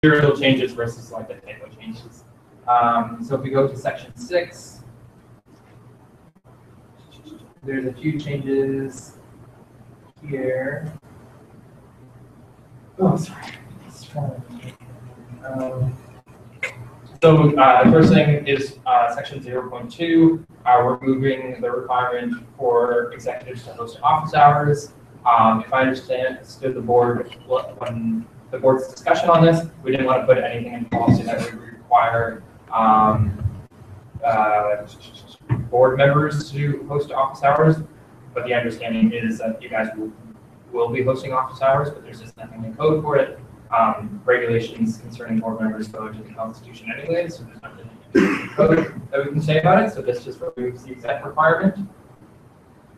material changes versus like the typo changes. So if we go to section 6, there's a few changes here. Oh, sorry. So the first thing is section 0.2. We're moving the requirement for executives to host office hours. If I understood the board, when the board's discussion on this, we didn't want to put anything in policy that would require board members to host office hours. But the understanding is that you guys will be hosting office hours, but there's just nothing in code for it. Regulations concerning board members go to the Constitution anyway, so there's nothing in code that we can say about it. So this just removes the exact requirement.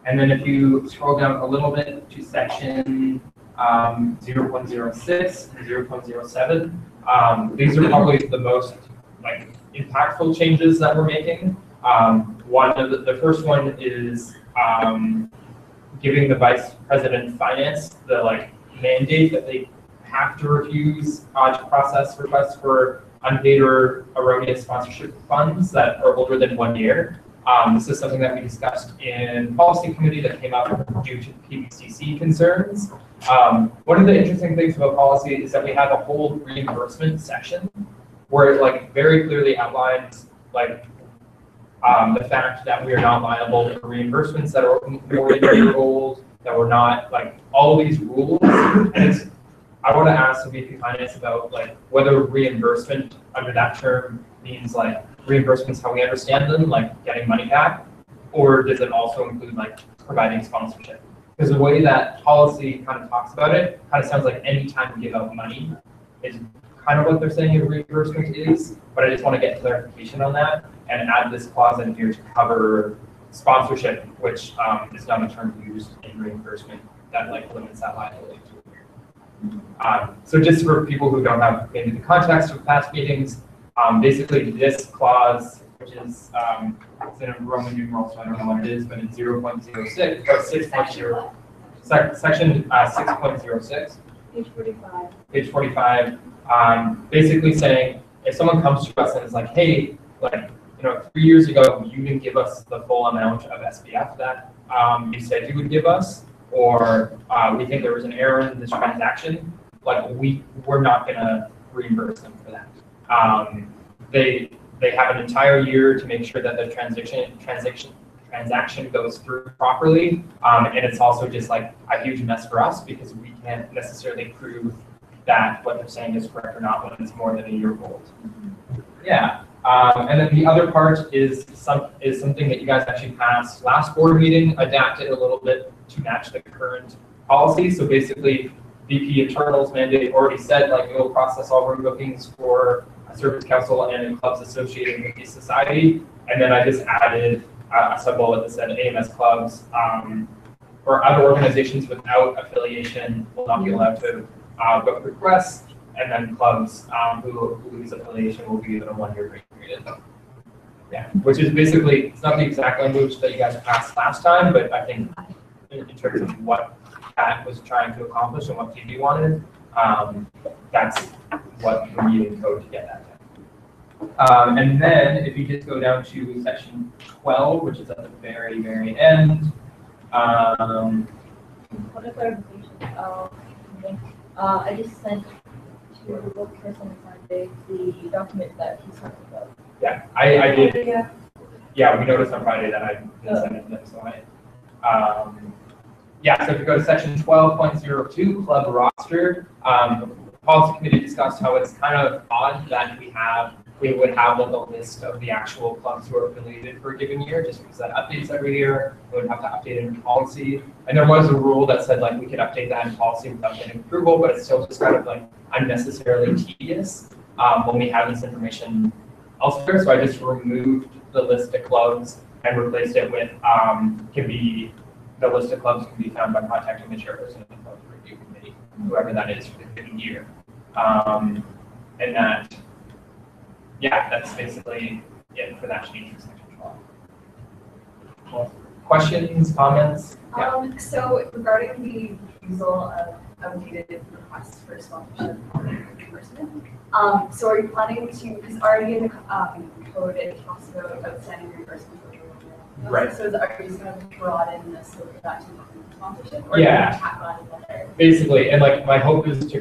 And then if you scroll down a little bit to section 0.06 and 0.07, these are probably the most impactful changes that we're making. The first one is giving the vice president of finance the mandate that they have to refuse to process requests for unpaid or erroneous sponsorship funds that are older than 1 year. This is something that we discussed in policy committee that came up due to PBCC concerns. One of the interesting things about policy is that we have a whole reimbursement section where it very clearly outlines the fact that we are not liable for reimbursements that are more than a year old, that we're not all of these rules. And I want to ask the VP Finance about whether reimbursement under that term means reimbursements how we understand them, getting money back, or does it also include providing sponsorship? Because the way that policy kind of talks about it kind of sounds like any time we give out money is kind of what they're saying a reimbursement is, but I just want to get clarification on that and add this clause in here to cover sponsorship, which is not a term used in reimbursement that limits that liability to a year. So just for people who don't have maybe the context of past meetings, basically this clause, which is it's in a Roman numeral, so I don't know what it is, but it's 0.06 or 6.0, section 6.06. Page 45. Page 45, basically saying if someone comes to us and is hey, 3 years ago you didn't give us the full amount of SBF that you said you would give us, or we think there was an error in this transaction, we're not going to reimburse them for that. They have an entire year to make sure that the transaction goes through properly, and it's also just a huge mess for us because we can't necessarily prove that what they're saying is correct or not when it's more than a year old. Yeah, and then the other part is something that you guys actually passed last board meeting, adapted a little bit to match the current policy. So basically, VP Internal's mandate already said it will process all room bookings for a service council and clubs associated with the society, and then I just added a sub-bullet that said AMS clubs or other organizations without affiliation will not be allowed to book requests, and then clubs who lose affiliation will be given a 1-year grace period. Yeah, which is basically, it's not the exact language that you guys passed last time, but I think in terms of what Pat was trying to accomplish and what PB wanted, that's what we're using code to get that done. And then if you just go down to section 12, which is at the very, very end. What a clarification. I just sent to the book person on Friday the document that he's talking about. Yeah, I did. Yeah, we noticed on Friday that I didn't send it to them, so yeah, so if you go to section 12.02, club roster, the policy committee discussed how it's kind of odd that we would have a list of the actual clubs who are affiliated for a given year, just because that updates every year. We would have to update it in policy. And there was a rule that said we could update that in policy without getting approval, but it's still just kind of unnecessarily tedious when we have this information elsewhere. So I just removed the list of clubs and replaced it with the list of clubs can be found by contacting the chairperson of the club review committee, whoever that is for the given year. And that, yeah, that's basically it for that change in section 12. questions, comments? Yeah. So regarding the refusal of outdated requests for sponsorship or reimbursement, so are you planning to, because already in the code it talks about outstanding reimbursement for Right. So are you just going to broaden the scope of that to include sponsorship, or Yeah. tack on another? Basically, and like my hope is to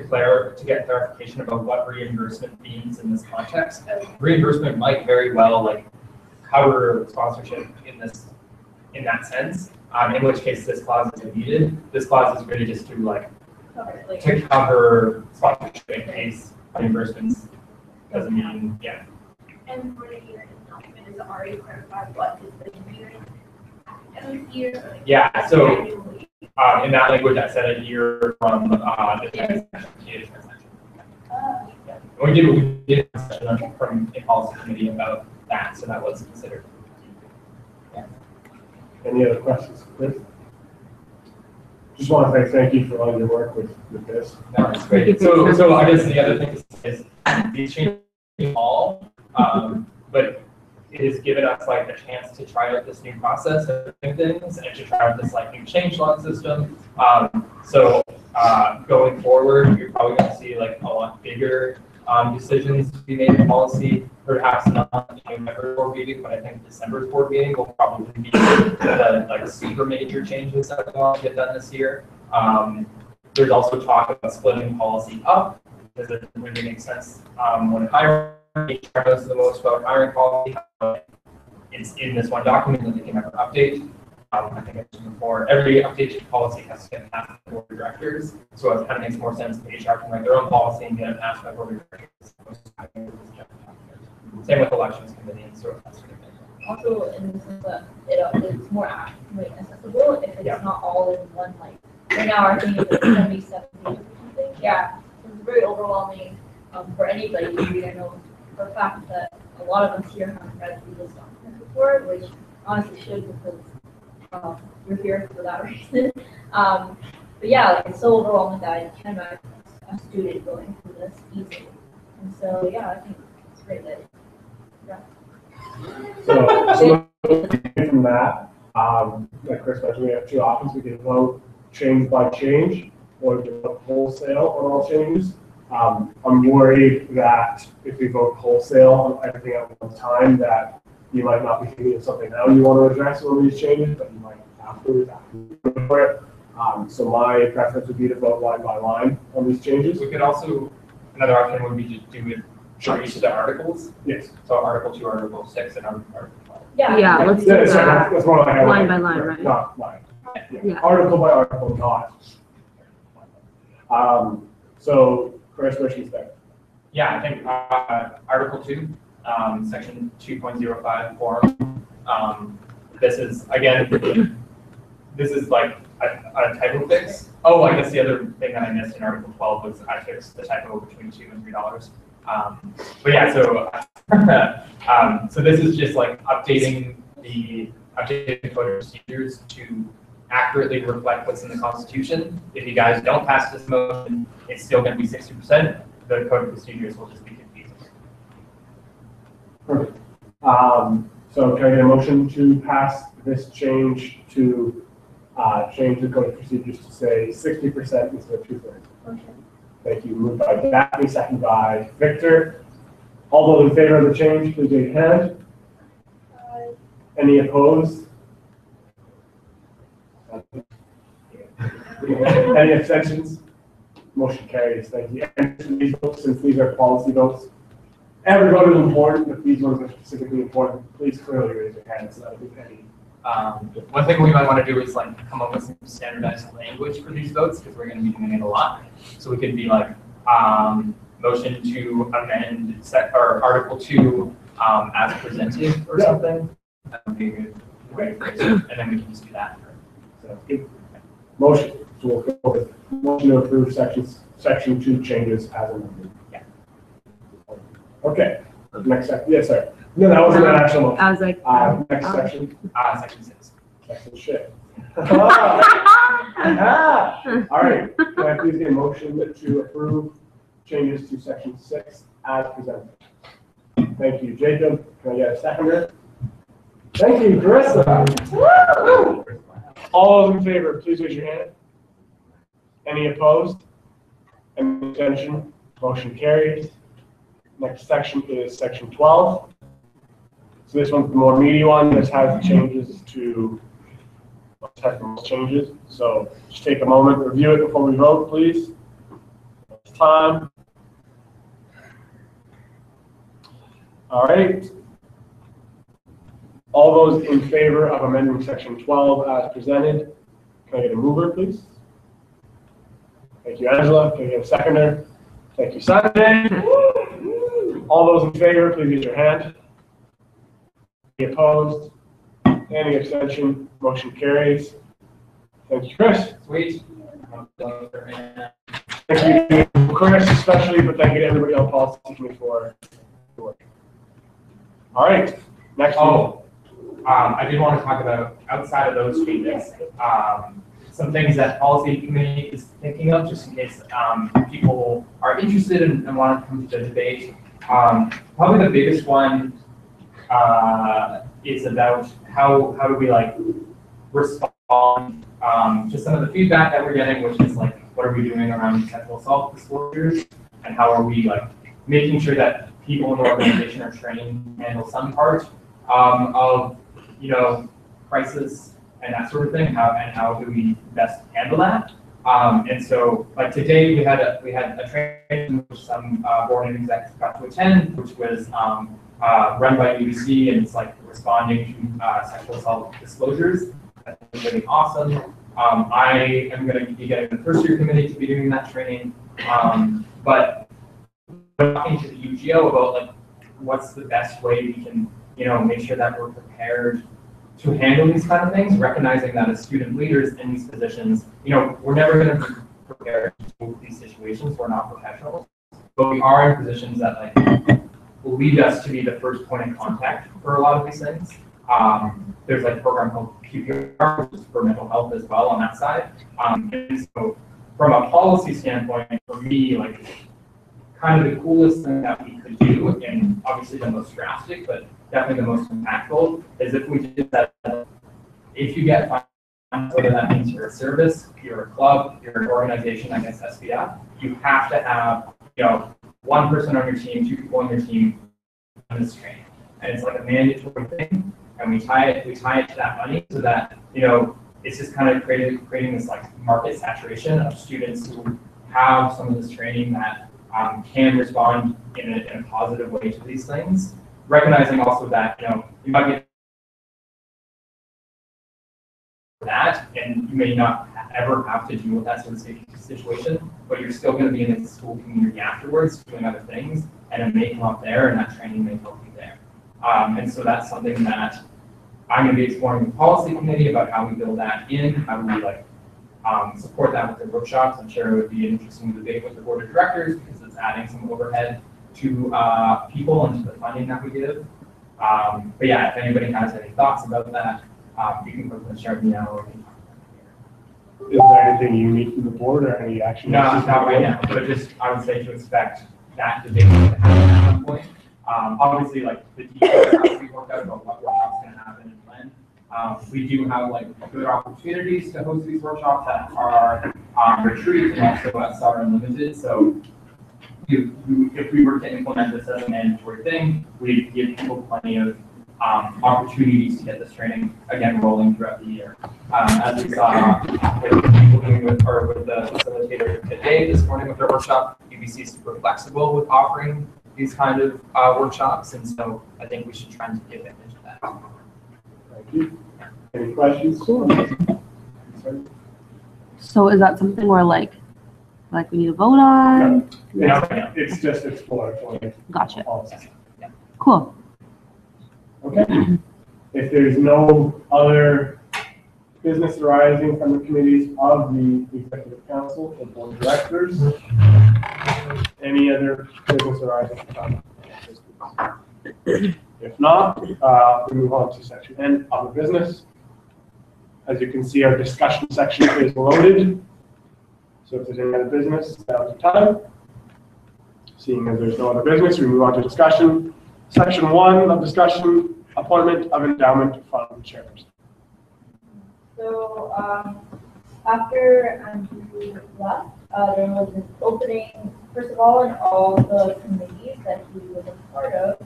get clarification about what reimbursement means in this context. Reimbursement might very well like cover sponsorship in that sense. In which case this clause is needed. This clause is really just to like to cover sponsorship in case reimbursements doesn't mean And for the year document, is it already clarified what is the year? Year. Yeah. So in that language, I said a year from the transaction to transaction. We did a session from a policy committee about that, so that was considered. Yeah. Any other questions, Chris? Just want to say thank you for all your work with this. No, it's great. So I guess the other thing is these changes all, but it has given us like a chance to try out this new process of doing things and to try out this like new change log system. So going forward, you're probably going to see like a lot bigger decisions to be made in policy. Perhaps not in November board meeting, but I think December's board meeting will probably be the like super major changes that we want to get done this year. There's also talk about splitting policy up because it really makes sense when hiring. HR knows the most about hiring policy. It's in this one document that they can never update. I think I mentioned before, every updated policy has to get passed by the board of directors. So it kind of makes more sense if HR can write their own policy and get it passed by the board of directors. Same with elections committee and sort of that sort of thing. Also, in the sense that it's more accessible if it's not all in one, like, right now our thing is like 77 pages or something. Yeah, it's very overwhelming for anybody to read. I know for a fact that a lot of us here haven't read through this document before, which honestly should, because you're here for that reason. But yeah, like, it's so overwhelming that I can't imagine a student going through this easily. And so yeah, I think it's great that So from that, like Chris mentioned, we have two options. We can vote change by change, or we can vote wholesale on all changes. I'm worried that if we vote wholesale on everything at one time, that you might not be thinking of something now you want to address one of these changes, but you might afterwards for it. So my preference would be to vote line by line on these changes. We could also, another option would be to do it for each of the articles. Yes. So Article 2, Article 6, and Article 12. yeah, Let's do Sorry, that. that's more like Line by line, right? Not line. Yeah. Article by article, not. So Chris, where should we start? Yeah, I think Article 2, Section 2.05 forum. This is, again, this is like a typo fix. Oh, I guess the other thing that I missed in Article 12 was I fixed the typo between $2 and $3. But yeah, so this is just like updating the code of procedures to accurately reflect what's in the Constitution. If you guys don't pass this motion, it's still going to be 60%. The code of procedures will just be confusing. Perfect. So can I get a motion to pass this change to change the code of procedures to say 60% instead of 2/3? okay. Thank you. Moved by Daphne, second by Victor. All those in favor of the change, please raise your hand. Any opposed? Any abstentions? Motion carries. Thank you. And these votes, since these are policy votes, every vote is important, but these ones are specifically important. Please clearly raise your hand so that we can. One thing we might want to do is like come up with some standardized language for these votes because we're going to be doing it a lot. So we could be like motion to amend Article 2 as presented or something. That would be a good way to phrase it, and then we can just do that. So, good. Motion. So we'll go with motion to approve section 2 changes as amended. Yeah. Okay. Next section. Yes, sir. No, that wasn't an actual motion. I was like, Next section. Section 6. Section shit. All right. Can I please get a motion to approve changes to section 6 as presented? Thank you, Jacob. Can I get a seconder? Thank you, Carissa. All those in favor, please raise your hand. Any opposed? Any abstention? Motion carries. Next section is section 12. So this one's the more meaty one. This has changes to technical changes. So just take a moment, review it before we vote, please. It's time. All right. All those in favor of amending section 12 as presented, can I get a mover, please? Thank you, Angela. Can I get a seconder? Thank you, Sunday. All those in favor, please raise your hand. Any opposed? Any abstention? Motion carries. Thank you, Chris. Sweet. Thank you, Chris, especially, but thank you to everybody on policy committee for the work. All right. Next one. I did want to talk about, outside of those changes, some things that policy committee is thinking of, just in case people are interested and want to come to the debate. Probably the biggest one is about how do we respond to some of the feedback that we're getting, which is what are we doing around sexual assault disclosures, and how are we making sure that people in the organization are trained to handle some part of crisis and that sort of thing, how do we best handle that? And so, today we had a training which some board and execs got to attend, which was run by UBC, and it's responding to sexual assault disclosures. That's really awesome. I am going to be getting the first year committee to be doing that training, but talking to the UGO about what's the best way we can make sure that we're prepared to handle these kind of things, recognizing that as student leaders in these positions, we're never going to be prepared to deal with these situations. We're not professionals, but we are in positions that will lead us to be the first point of contact for a lot of these things. There's a program called QPR, which is for mental health as well on that side. And so from a policy standpoint, for me, kind of the coolest thing that we could do, and obviously the most drastic, but definitely the most impactful, is if we did that. If you get fined, whether that means you're a service, you're a club, you're an organization, I guess SBF, you have to have one person on your team, 2 people on your team on this training, and it's a mandatory thing, and we tie it to that money so that it's just kind of creating this market saturation of students who have some of this training that can respond in a positive way to these things, recognizing also that you might get that, and you may not ever have to deal with that sort of situation, but you're still going to be in the school community afterwards doing other things, and it may come up there, and that training may help you there. And so that's something that I'm going to be exploring with the policy committee about how we build that in, how we support that with the workshops. I'm sure it would be an interesting debate with the board of directors because it's adding some overhead to people and to the funding that we give. But yeah, if anybody has any thoughts about that, you can put the share now or we can talk about it later. Is there anything you need from the board or any action? No, not right now, but just I would say to expect that debate to happen at some point. Obviously, the details have to be worked out about what workshops going to happen and when. We do have good opportunities to host these workshops that are retreats and also at SAR Unlimited. So if we were to implement this as a mandatory thing, we'd give people plenty of opportunities to get this training again rolling throughout the year. As we saw with people doing with the facilitator today this morning with their workshop, UBC is super flexible with offering these kind of workshops, and so I think we should try and take advantage of that. Thank you. Any questions? So is that something where we need to vote on? No, it's just exploratory. Gotcha. Policy. Cool. Okay. If there's no other business arising from the committees of the Executive Council or Board of Directors, any other business arising from this? If not, we move on to section N, other business. As you can see, our discussion section is loaded. So if there's any other business, now's the time. Seeing as there's no other business, we move on to discussion. Section 1 of discussion, appointment of endowment fund chairs. So, after Andrew left, there was an opening, first of all, in all the committees that he was a part of.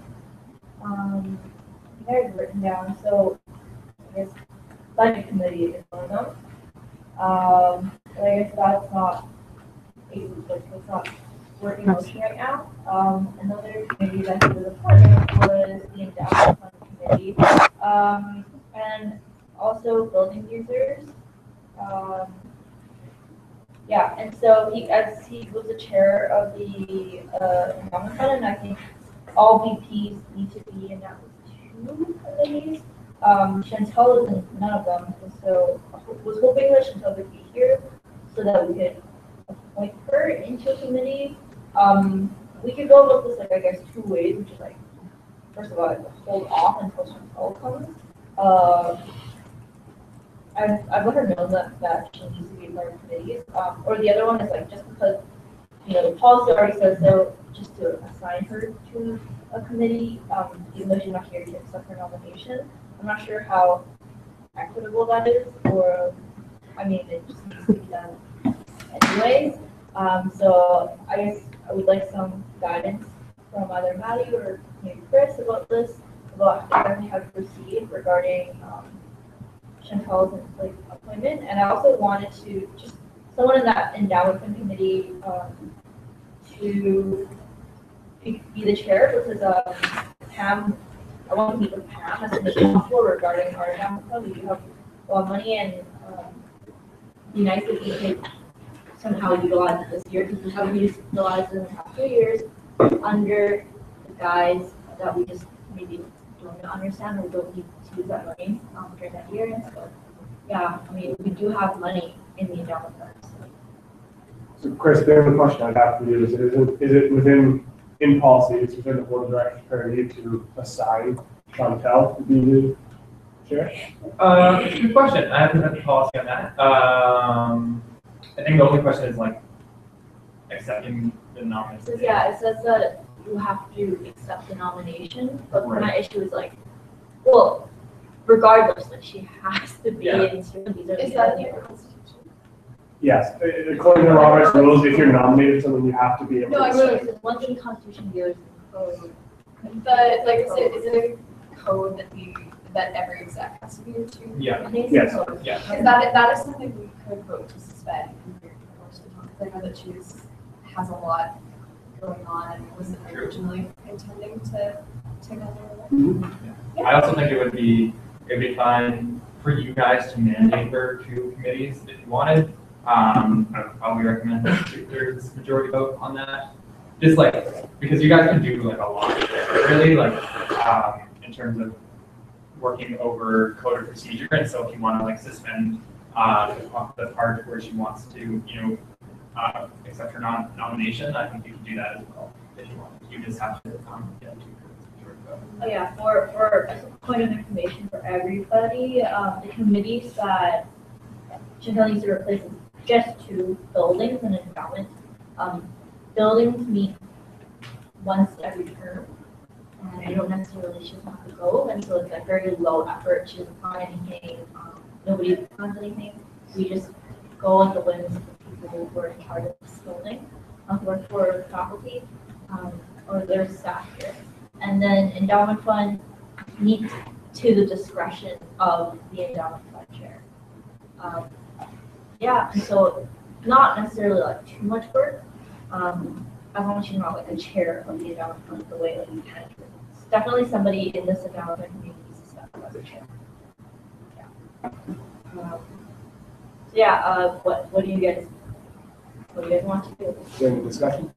I think I had written down, so I guess budget committee is one of them. But I guess that's not, it's not working motion right now. Another committee that he was a part of was the endowment fund committee. And also building users. Yeah, and so as he was the chair of the endowment fund, and I think all VPs need to be in that two committees. Chantel is in none of them, and so was hoping that Chantel would be here so that we could appoint her into a committee. We could go about this, like, I guess, two ways, which is like, first of all, hold off until Chantel comes. I've let her know that she needs to be part of committees. Or the other one is like, just because, you know, the policy already says so, just to assign her to a committee, even though she's not here to accept her nomination. I'm not sure how equitable that is, or, I mean, it just needs to be done anyways. So I guess I would like some guidance from either Maddie or maybe Chris about this, about exactly how to proceed regarding Chantel's like appointment. And I also wanted to just someone in that endowment fund committee to be the chair, because Pam, I want to meet with Pam as soon as possible regarding our endowment fund. We do have a lot of money, and it'd be nice if we could somehow utilize it this year, because we haven't utilized it in the past 2 years under the guise that we just maybe don't understand, or we don't need to use that money during that year. And so, yeah, I mean, we do have money in the endowment fund. So Chris, the only question I'd have for you is it within, in policy, it's within the board of directors parity to assign Chantel to be the chair? Good question. I haven't had the policy on that. I think the only question is like accepting the nomination. So yeah, it says that you have to accept the nomination, but my issue is like, well, regardless, like she has to be in certain these are Is that in your constitution? Yes, according to Robert's rules, if you're nominated someone, you have to be able No, to I assign. mean, it's one thing Constitution, the other is code. But like, is it a code that every exec has to be into? Yeah. Yes. Yeah. Because that is something we could vote to suspend compared to the rest of the time. Because I know that she has a lot going on and wasn't originally intending to take on the role. I also think it'd be fine for you guys to mandate her to committees if you wanted. I would probably recommend that there's majority vote on that. Just like, because you guys can do like a lot really, like in terms of working over code of procedure. And so if you want to like suspend the part where she wants to, you know, accept her nomination, I think you can do that as well if you want. You just have to get majority vote. Oh yeah, for as a point of information for everybody, the committees that Chantel needs to replace is just two buildings and endowment. Buildings meet once every term, and I don't necessarily she doesn't have to go, and so it's like very low effort. She doesn't fund anything. Nobody funds anything. We just go on the whims of the people who are in charge of this building, who work for faculty, or their staff here. And then endowment fund meets to the discretion of the endowment fund chair. Yeah, and so not necessarily like too much work, as long as she's not like a chair of the endowment fund the way that you can. It's definitely somebody in this endowment fund community needs to step up as a chair. Yeah. So yeah, what do you guys want to do? Is there any discussion?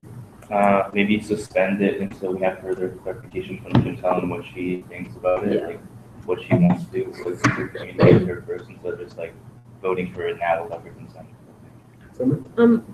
Maybe suspend it until we have further clarification from Chantel on what she thinks about it, like what she wants to do. So it's easier communicate with her first instead of just like voting for it now without her consent.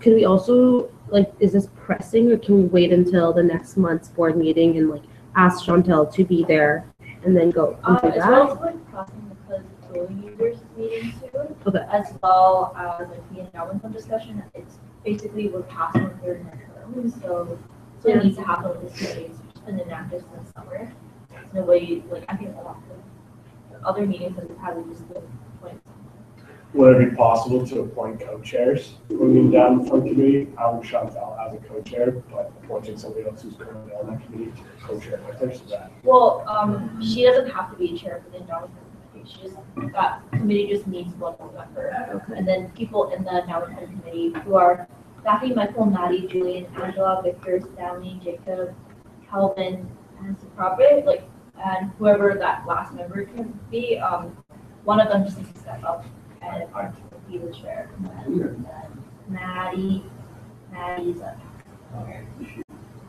Could we also, like, is this pressing, or can we wait until the next month's board meeting and like ask Chantel to be there and then go and do It's that? also like crossing because building users is meeting soon, Okay. as well as like the endowment fund discussion. It's basically we're passing the third term, so it needs to happen with this committee. It's been enacted since summer, in a way, like, I think a lot of other meetings that we've had, we just do appoint. Would it be possible to appoint co-chairs moving down from committee? Having Chantal as a co-chair, but appointing somebody else who's currently on that committee to co-chair with her, so that. Well, she doesn't have to be a chair for the endowment committee. She just, that committee just needs one more member. And then people in the endowment committee who are Daphne, Michael, Maddie, Julian, Angela, Victor, Stanley, Jacob, Calvin, and Saprabe, like, and whoever that last member can be, one of them just needs to step up and be the chair. And then Maddie's a,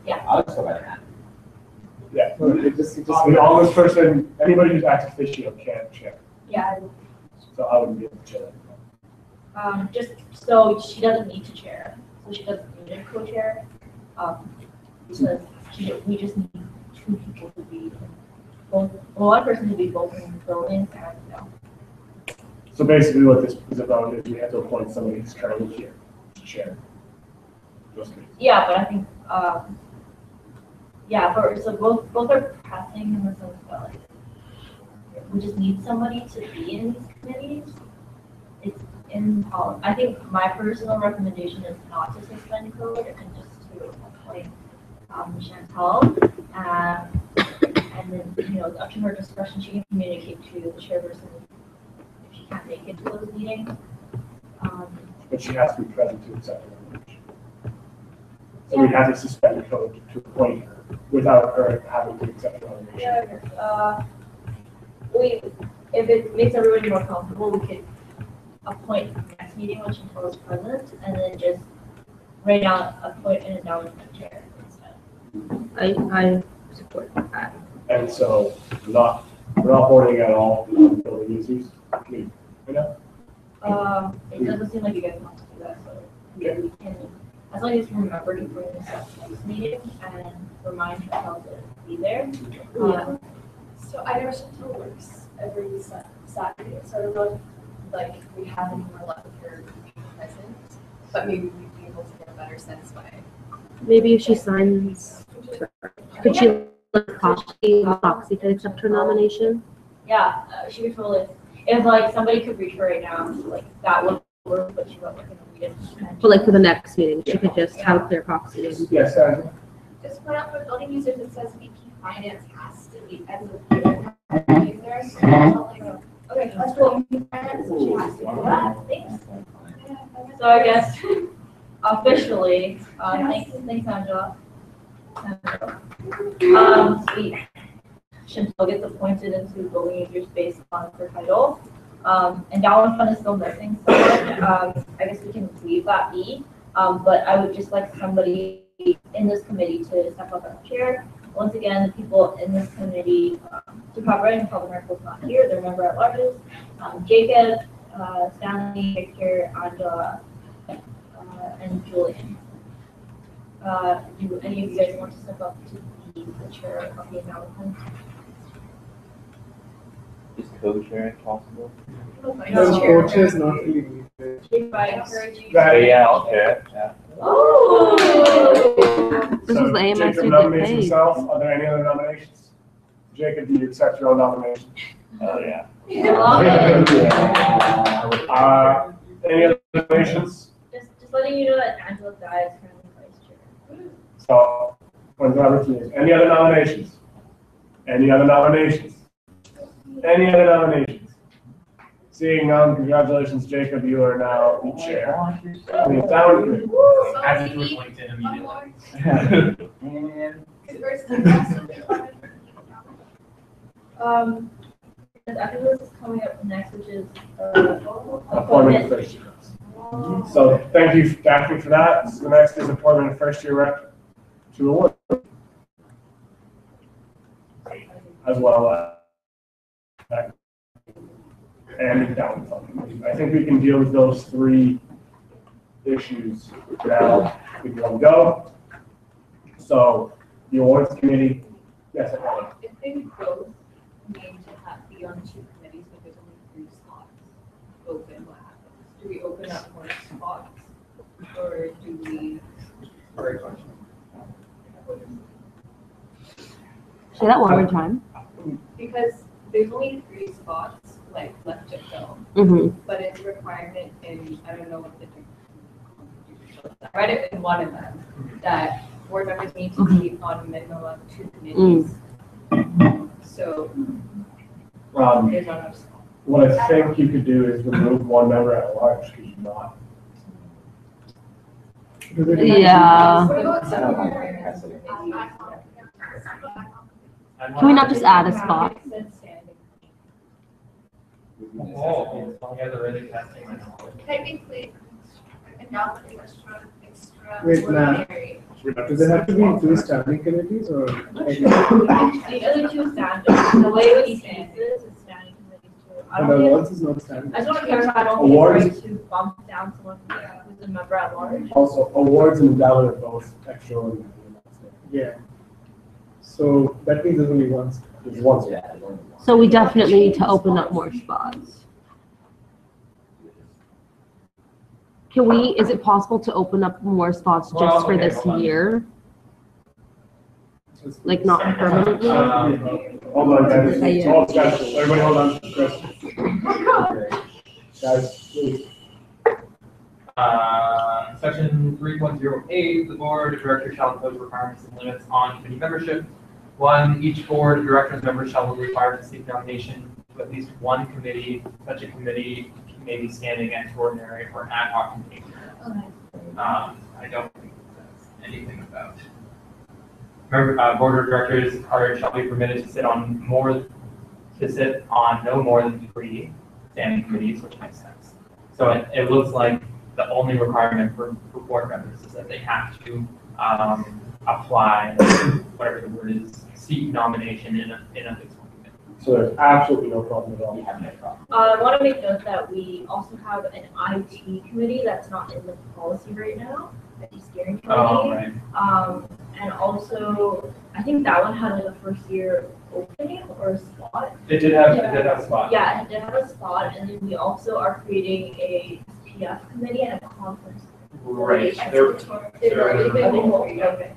yeah. I'll just go by that. Yeah, the longest person, anybody who's ex officio can't chair, Yeah, so I wouldn't be able to chair. just so she doesn't need to chair, so she doesn't need a co-chair, because we just need two people to be both, well, one person to be both in the building and, So basically what this is about is we have to appoint somebody who's currently here to chair. Just me. yeah, but I think, yeah, so both are pressing in the sense that, like, we just need somebody to be in these committees. It's in I think my personal recommendation is not to suspend code and just to appoint Chantal. And then, you know, up to her discretion, she can communicate to the chairperson if she can't make it to those meetings. But she has to be present to accept the nomination. So we have to suspend code to appoint her without her having to accept the nomination. Yeah, if it makes everybody more comfortable, we could appoint the next meeting when Chantal is present, and then just right now appoint an endowment chair instead. I support that. And so we're not boarding at all building users. You know? It doesn't seem like you guys want to do that, so we can, as long as you remember to bring this up next meeting and remind Chantal to be there. So I know Chantal works every Saturday, so I don't know if, like, we have any more luck with her present, but maybe we'd be able to get a better sense by. Maybe if she signs, could she proxy to accept her nomination? Yeah, she could totally, if like somebody could reach her right now, like that would work, but she won't work in the meeting. But like for the next meeting, she could just have a clear proxy. And Yes, Angela? Just point out for building users, it says VP Finance has to be as a user. Okay, that's cool. So she has to do that. Thanks. So I guess officially, thanks Angela. Chantal gets appointed into building users based on her title. Endowment fund is still missing someone. I guess we can leave that be. But I would just like somebody in this committee to step up as chair. Once again, the people in this committee, to cover it, and Calvin Merkel's not here, they're member at larges. Jacob, Stanley, Victor, Angela, and Julian. Do any of you guys want to step up to be the chair of the endowment fund? Is co-chairing possible? Co-chairs not really needed. If I encourage you. Yeah, I'll chair, yeah. Oh! This So is the AMS Jacob who nominates get paid. himself. Are there any other nominations? Jacob, do you accept your own nomination? Oh, yeah. Any other nominations? Just letting you know that Angela Guy is currently vice chair. So, when's the opportunity? Any other nominations? Any other nominations? Any other nominations? Seeing none, congratulations, Jacob, you are now the chair. I mean, down here. Add it to his LinkedIn immediately. And I think this is coming up next, which is Appointment of first year reps. So, thank you, Daphne, for that. The next is appointment of first year rep to award. As well as and endowment fund. I think we can deal with those three issues now in one go. So the awards committee, yes, If they both need to be on two committees, but there's only 3 slots open, what happens? Do we open up more spots, or do we? Great question. Say that one more time. because there's only 3 spots like left to fill, Mm-hmm. but it's a requirement in, I don't know what the I read it in one of them, that board members need to be on a minimum of 2 committees. So there's not enough spots. What I think you could do is remove one member at large, could you not? Yeah. What about some requirements? Can we not just add a spot? Oh, some guys are really testing my knowledge. Technically, endowment extra Wait, nah. ordinary. Do they have to be 2 standing committees or? The other 2 standards, the way it was stands is standing committees too. I And don't think, awards is not standing. I just want to clarify, I don't Awards? think it's right to bump down someone who's a member at large. Also, awards and endowment are both extraordinary. Yeah. So that means there's only one. There's one. So we definitely need to open up more spots. Can we, is it possible to open up more spots just Well, for okay, this hold on. year? Like not permanently? Hold on, guys. Yeah. Hold on, guys. Everybody hold on. Chris. Guys, please. Section 3.08, the board of directors shall impose requirements and limits on committee membership. 1, each board of directors member shall be required to seek nomination to at least one committee. Such a committee may be standing, extraordinary, or ad hoc committee. I don't think that's anything about. Board of directors shall be permitted to sit on no more than 3 standing committees, which makes sense. So it looks like the only requirement for board members is that they have to apply, whatever the word is, seek nomination in a fixed one committee. So there's absolutely no problem at all. We have no problem. I want to make note that we also have an IT committee that's not in the policy right now, IT steering committee. Oh, right. And also, I think that one had like a first year opening or a spot. It did have a spot. Yeah, it did have a spot, and then we also are creating a PF committee and a conference. Right. Okay.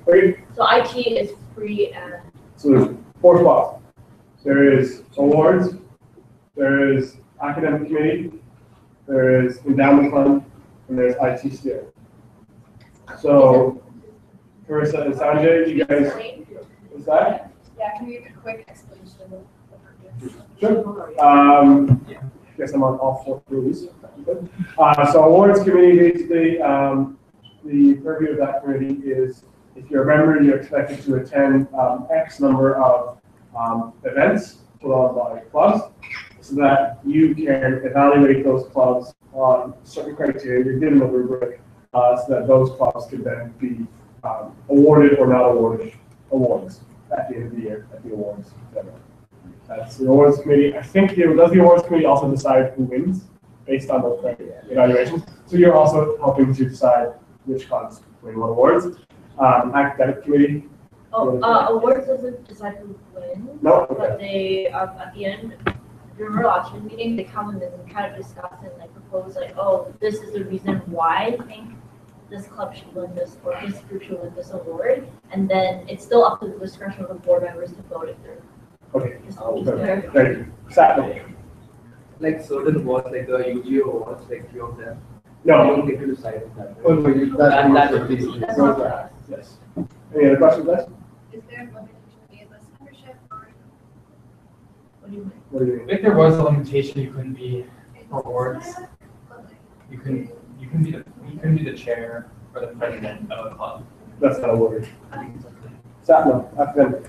Great. So IT is free and So there's 4 spots. There is awards, there is academic committee, there is endowment fund, and there's IT steering. So, Carissa and Sanjay, you guys, what's that? Yeah, can we give a quick explanation of the purpose? Sure. Guess I'm on all 4 rules. So awards committee, basically, the purview of that committee is if you're a member, you're expected to attend X number of events put on by clubs, so that you can evaluate those clubs on certain criteria. You're given a rubric, so that those clubs can then be awarded or not awarded awards at the end of the year at the awards. That's the awards committee. I think does the awards committee also decide who wins based on those criteria evaluations? So you're also helping to decide which clubs win what awards. Academic committee. awards doesn't decide who wins, No, but okay. they at the end. Remember last year's meeting, they come in and kind of discuss and like propose like, oh, this is the reason why I think this club should win this or this group should win this award, and then it's still up to the discretion of the board members to vote if they're. Okay. Just Okay. Thank you. Saturday. Like certain awards, like the UGO awards, like 3 of them. You No. don't get to decide on that. Oh, no, That's what this is. That's not for us. Yes. Any other questions, guys? Is there a limitation to the list membership or? What do you mean? What do you mean? If there was a limitation, you couldn't be awards. You couldn't be the chair or the president of a club. That's not a word. Saturday. Academic.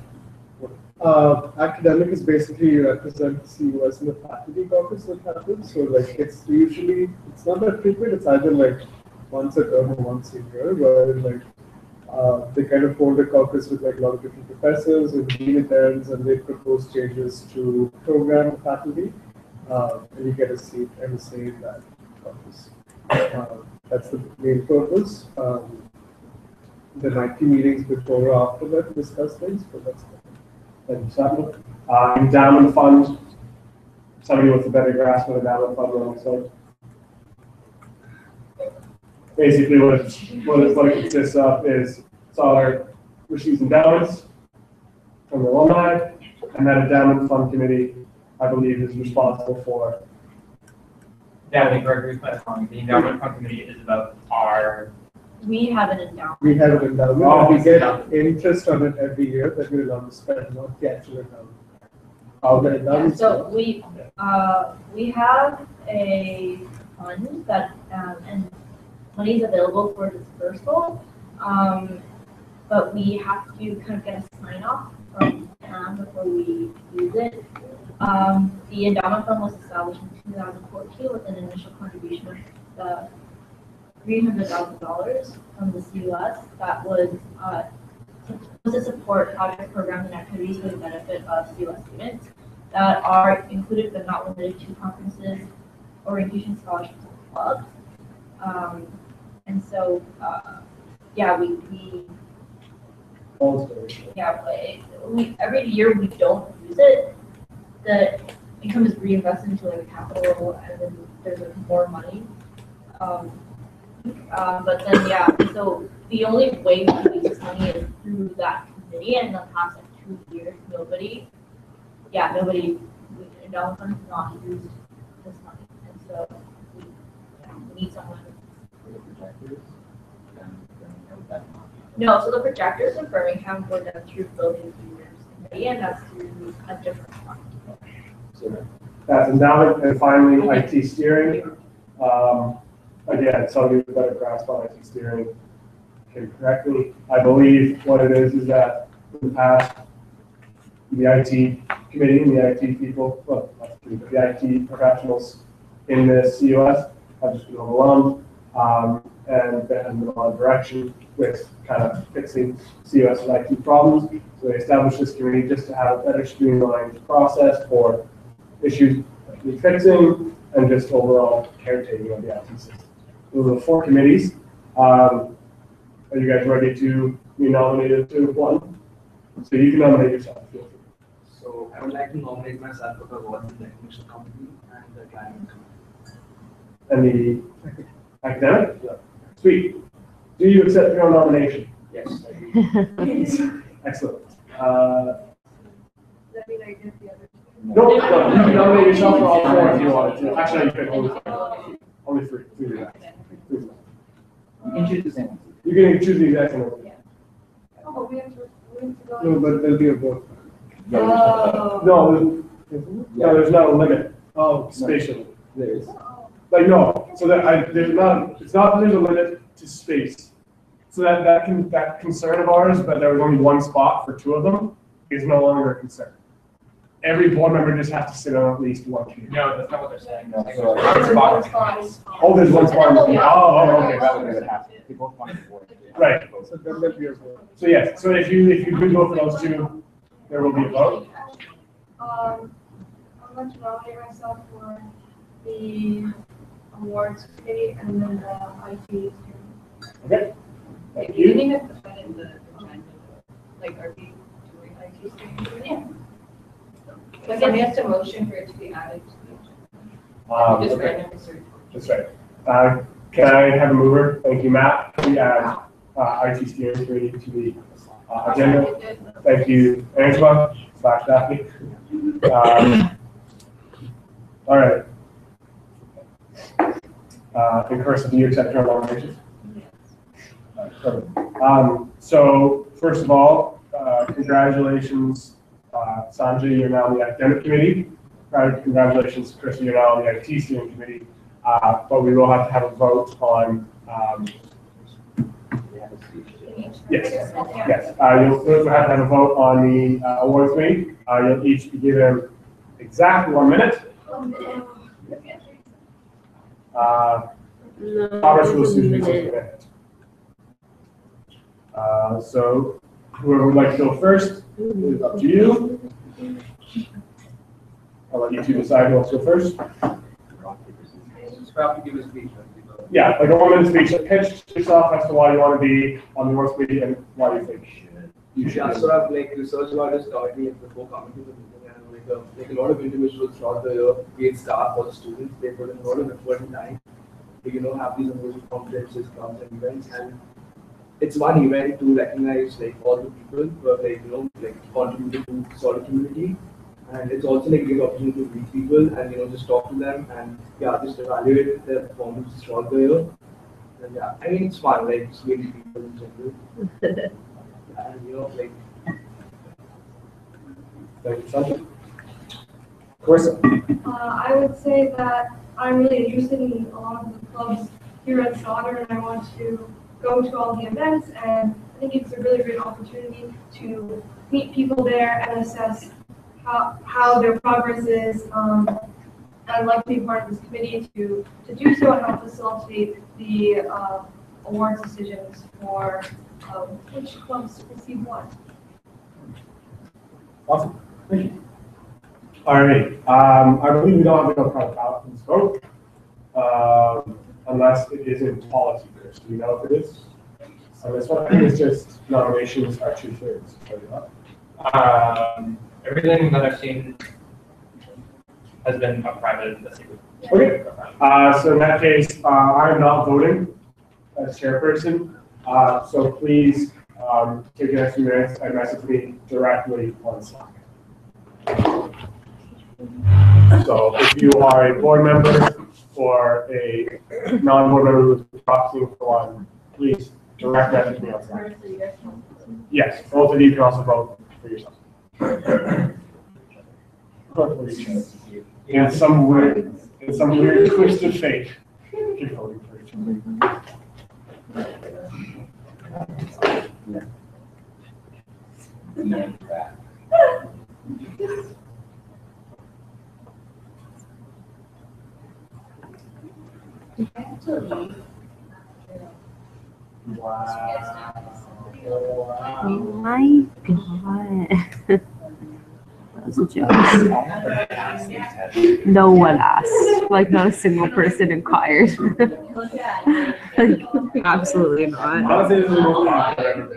Academic is basically you represent CUS in the faculty caucus that happens. So like it's usually, it's not that frequent, it's either like once a term or once a year, where like they kind of hold a caucus with like a lot of different professors and dean attends and they propose changes to program faculty. And you get a seat and a say in that caucus. That's the main purpose. There might be meetings before or after that to discuss things, but that's Thank you, Saturday. Endowment fund. Somebody with a better grasp of endowment fund alongside. Basically, what it consists of is it's all our receives endowments from the alumni. And that endowment fund committee, I believe, is responsible for. Yeah, I think Gregory's quite wrong. The endowment fund committee is about our, We have an endowment. We have an endowment, Oh, and we it's get endowment. interest on it every year that we will not spend, not the actual endowment. How the Yeah, endowment. so we have a fund that, and money is available for dispersal. But we have to kind of get a sign off from Pam before we use it. The endowment fund was established in 2014 with an initial contribution of $300,000 from the CUS that was to support project programs and activities for the benefit of CUS students that are included but not limited to conferences, orientation scholarships, and clubs. And so, yeah, every year we don't use it. The income is reinvested into like a capital, and then there's like more money. But then so the only way we can use this money is through that committee, and in the past like 2 years, nobody, endowment fund has not used this money, and so we need someone. No, so the projectors in Birmingham were done through building committee, and that's through a different fund. So that's endowment, and finally IT steering. Again, some of you have a better grasp on IT steering can correct me. I believe what it is that in the past, the IT committee and the IT people, well, not the IT professionals in the CUS have just been overwhelmed, and there hasn't been a lot of direction with kind of fixing CUS and IT problems. So they established this committee just to have a better streamlined process for issues that need fixing and just overall caretaking of the IT system. Those are the 4 committees. Are you guys ready to be nominated to one? So you can nominate yourself. So I would like to nominate myself for the board in the admission committee and the climate committee. And the academic? Yeah. Sweet. Do you accept your nomination? Yes. Excellent. Does that mean I get the other? No, you can nominate yourself for all 4 if you wanted to. Actually, you can only 3. You can choose the same one. You can choose the exact same one. Oh, we have to go. No, but there'll be a vote. Oh. No, there's not a limit. Oh, Spatially. There is. Like, no, so that there's not, it's not that there's a limit to space. So that concern of ours, but there was only 1 spot for 2 of them, is no longer a concern. Every board member just has to sit on at least 1 committee. no, that's not what they're saying. No, They're so- saying One there's spot. Oh, there's 1 spot. Okay. Rather than have to. They both want to vote. Right. so then there'll be a vote. So yes, so if you do vote for those 2, there will be a vote. I'm going to nominate myself for the awards committee and then the IT. Okay. Thank You you. need to put that in the agenda, like, are we doing IT steering? Yeah. But then we have to motion for it to be added to the agenda. Just Okay. randomly search. That's right. Can I have a mover? Thank you, Matt. We add IT steering committee to the agenda. Thank you, Angela / Daphne. All right. In person, do you accept your nominations? Perfect. So first of all, congratulations, Sanjay, you're now on the academic committee. Congratulations, Krista, you're now on the IT steering committee. But we will have to have a vote on. Yes. You'll have to have a vote on the awards committee. You'll each be given exactly 1 minute. Robert's rules usually takes a minute. So whoever would like to go first, it's up to you. I'll let you 2 decide who wants to go first. So I have to give a speech. Right? Yeah, like a 1 minute speech. Pitch yourself as to why you want to be on the awards committee and why you think you should. Yeah, so I've like researched about this currently before coming to the meeting, and like a lot of individuals throughout the year, be it staff or the students, they put in a lot of effort and time to have these amazing conferences, clubs, and events. And it's one event to recognize like all the people who have like like contributed to solid community, and it's also like a great opportunity to meet people and just talk to them and yeah, just evaluate their performance throughout the year. And yeah, I mean it's fun, like just meeting people in general. And like. Thank you, Sanjay. Carissa? I would say that I'm really interested in a lot of the clubs here at Sauder, and I want to go to all the events, and I think it's a really great opportunity to meet people there and assess how their progress is. I'd like to be part of this committee to do so and help facilitate the awards decisions for which clubs receive what. Awesome. Thank you. All right. I believe we don't have to go front ballot in this vote, unless it is in policy first. Do you know if it is? So this one, I think it's just nominations are 2/3. Everything that I've seen has been a private investigator. Okay. So in that case, I am not voting as chairperson. So please take the next few minutes and message me directly on Slack. So if you are a board member or a non-board member who's proxying for one, please direct message me on Slack. Yes, both of you can also vote for yourself. In some weird twist of fate, you're voting for each other. Oh my god. That was a joke. No one asked. Like, not a single person inquired. Like, absolutely not. Honestly, this is the most popular I've ever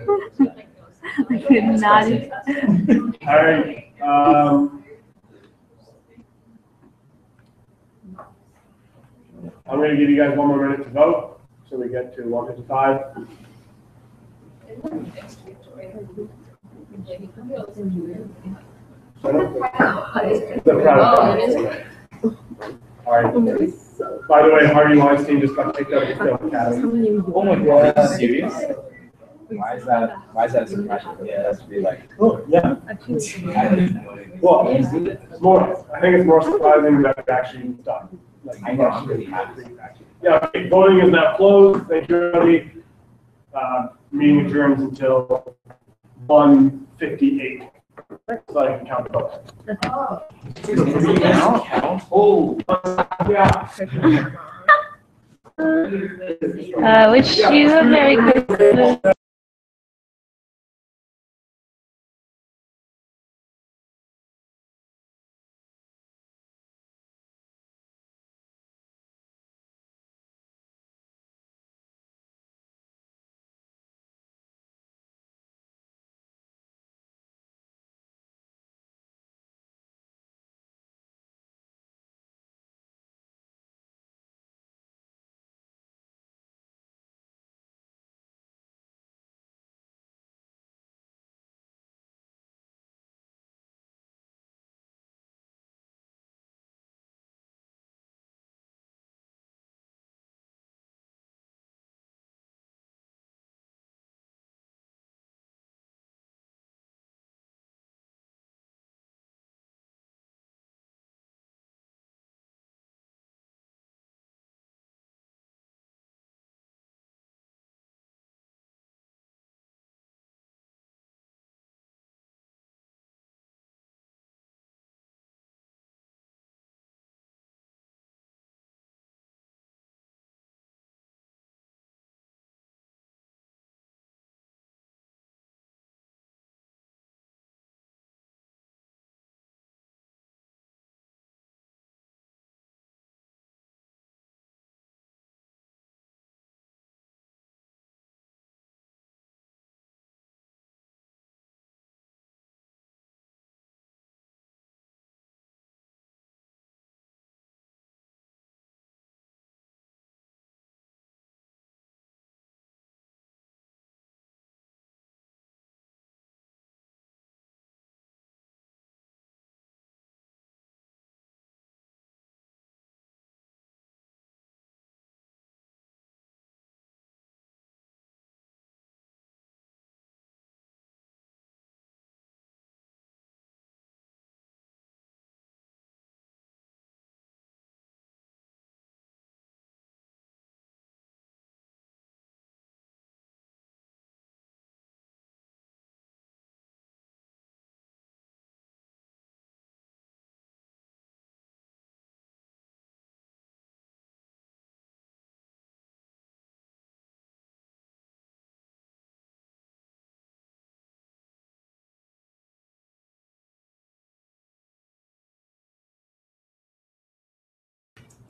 been. Not. All right. I'm going to give you guys one more minute to vote, so we get to 1:55. All right. By the way, Harvey Weinstein just got kicked out of the film academy. Oh my god, are you serious? Why is that a surprise? Yeah, that's be like, Oh, yeah. I didn't know it. Well, it's more, I think it's more surprising that it actually done. Like, I know, I'm really happy. Yeah, okay, voting is now closed. Thank you, everybody. Meeting adjourns until 1:58. So I can count the votes. Oh. Yeah. Wish you a Merry Christmas.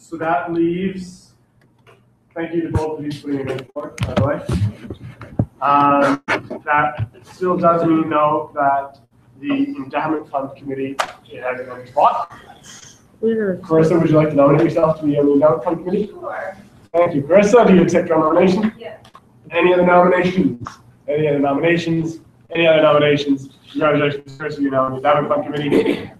So that leaves, thank you to both of you for putting it in for, by the way. That still does mean, though, that the endowment fund committee has a own spot. Carissa, would you like to nominate yourself to be on the endowment fund committee? Sure. Thank you. Carissa, do you accept your nomination? Yeah. Any other nominations? Any other nominations? Any other nominations? Congratulations, Carissa, you're now on the endowment fund committee.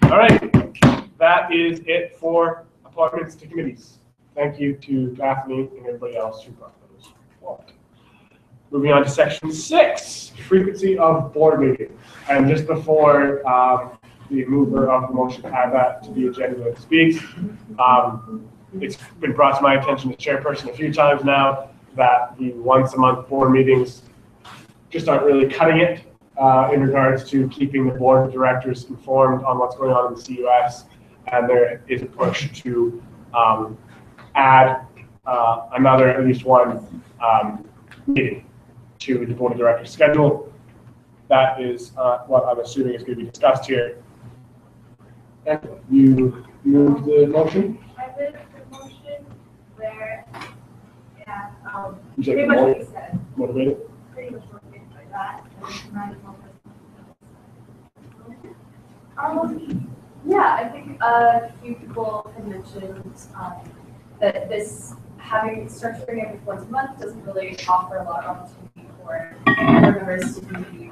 All right, that is it for appointments to committees. Thank you to Daphne and everybody else who brought those forward. Moving on to section 6, frequency of board meetings. And just before the mover of the motion to add that to the agenda speaks, it's been brought to my attention as chairperson a few times now that the once a month board meetings just aren't really cutting it in regards to keeping the board of directors informed on what's going on in the CUS. And there is a push to add another, at least one meeting to the board of directors schedule. That is what I'm assuming is going to be discussed here. And you move the motion? I move the motion where, yeah, You pretty take much the what you said. motivated? Pretty much motivated by that. Yeah, I think a few people had mentioned that this structuring it once a month doesn't really offer a lot of opportunity for board members to be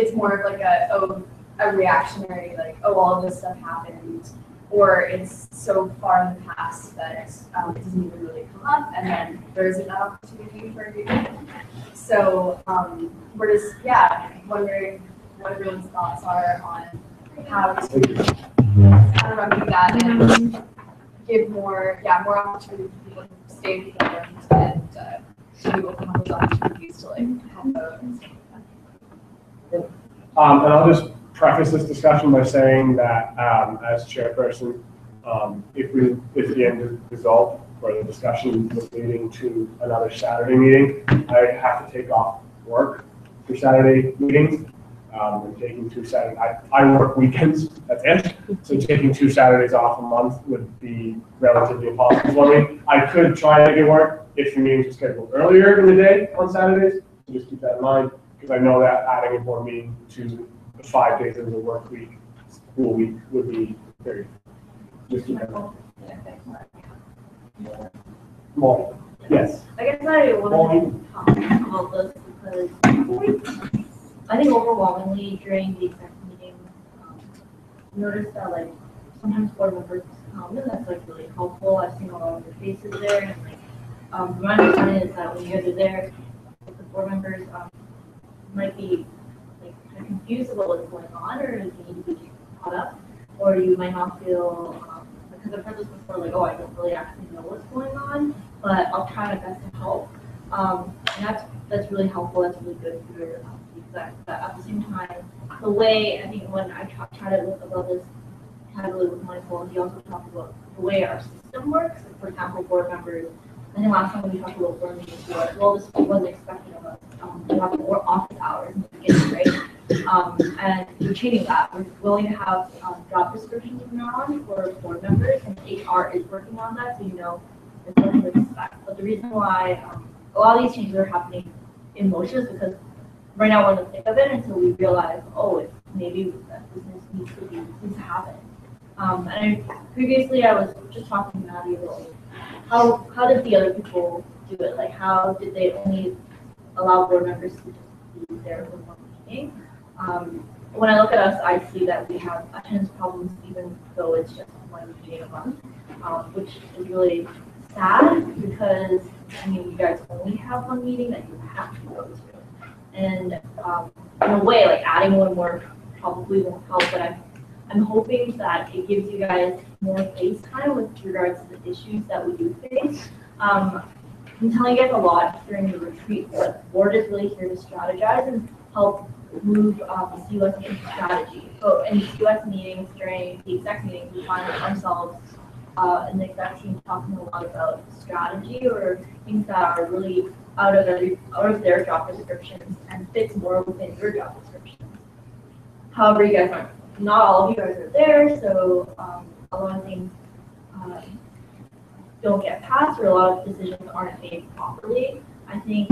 it's more of like a reactionary, like, oh, all of this stuff happened, or it's so far in the past that it doesn't even really come up, and then there isn't that opportunity for engagement. So we're just, wondering what everyone's thoughts are on how to kind of remedy that and give more opportunity for people to stay informed and to open up those opportunities to have vote and stuff like that. And I'll just preface this discussion by saying that as chairperson, if the end result for the discussion was leading to another Saturday meeting, I have to take off work for Saturday meetings. And taking 2 Saturdays, I work weekends, that's it. So taking 2 Saturdays off a month would be relatively impossible for me. I could try to make it work if the meetings were scheduled earlier in the day on Saturdays. So just keep that in mind, because I know that adding a board meeting to the 5 days of the work week, school week, would be very, just keep that in mind. Well, yes. I guess I wanted to talk about this because I think overwhelmingly during the exec meeting, noticed that like sometimes board members come and that's like really helpful. I've seen a lot of their faces there, and my understanding is that when you guys are there, the board members might be like kind of confused about what's going on, or you need to be caught up, or you might not feel because I've heard this before, like, oh, I don't really actually know what's going on, but I'll try my best to help. And that's really helpful. That's really good for your but at the same time, the way I think when I tried to look about this casually with Michael, he also talked about the way our system works. For example, board members. I think last time we talked about board meetings, well, this wasn't expected of us. We have more office hours in the beginning, right? And we're changing that. We're willing to have job descriptions from now on for board members, and HR is working on that, so you know it's what to expect. But the reason why a lot of these changes are happening in motion is because right now we're in the thick of it until we realize, oh, maybe that business needs to happen. And previously I was just talking to Maddie about how did the other people do it? Like how did they only allow board members to just be there for one meeting? When I look at us, I see that we have attendance problems even though it's just one meeting a month, which is really sad because I mean you guys only have one meeting that you have to go to. And in a way, like adding one more probably won't help, but I'm hoping that it gives you guys more face time with regards to the issues that we do face. I'm telling you guys a lot during the retreat, but the board is really here to strategize and help move the CUS into strategy. So in the CUS meetings, during the exec meetings, we find ourselves in the exec team talking a lot about strategy or things that are really out of their job descriptions and fits more within your job descriptions. However, you guys aren't, not all of you guys are there, so a lot of things don't get passed, or a lot of decisions aren't made properly. I think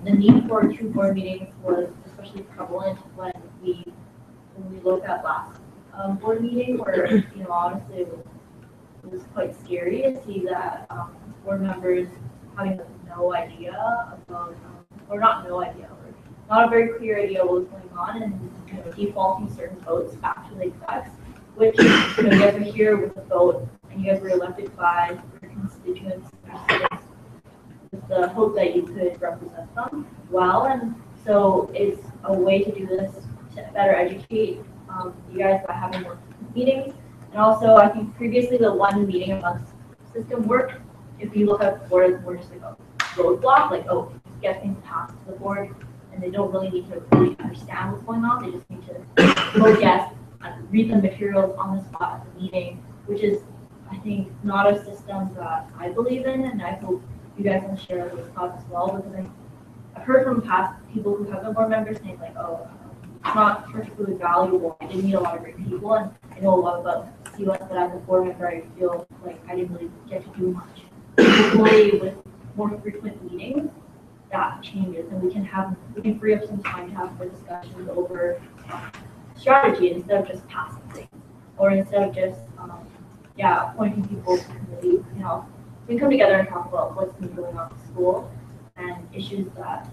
the need for 2 board meetings was especially prevalent when we looked at last board meeting, where honestly it was quite scary to see that board members having no idea about, or not no idea, or not a very clear idea what was going on, and defaulting certain votes back to the execs, which you guys are here with a vote, and you guys were elected by your constituents, with the hope that you could represent them well, and so it's a way to do this to better educate you guys by having more meetings. And also, I think previously the 1 meeting a month system worked. If you look at the board, it's more just like a roadblock, like, oh, just get things passed to the board, and they don't really need to really understand what's going on. They just need to vote yes and read the materials on the spot at the meeting, which is, I think, not a system that I believe in, and I hope you guys can share those thoughts as well, because I've heard from past people who have been board members saying like, oh, it's not particularly valuable. I didn't meet a lot of great people, and I know a lot about CUS, but as a board member, I feel like I didn't really get to do much. Hopefully, with more frequent meetings, that changes, and we can free up some time to have more discussions over strategy instead of just passing things, or instead of just appointing people to committees. We can come together and talk about what's been going on in school and issues that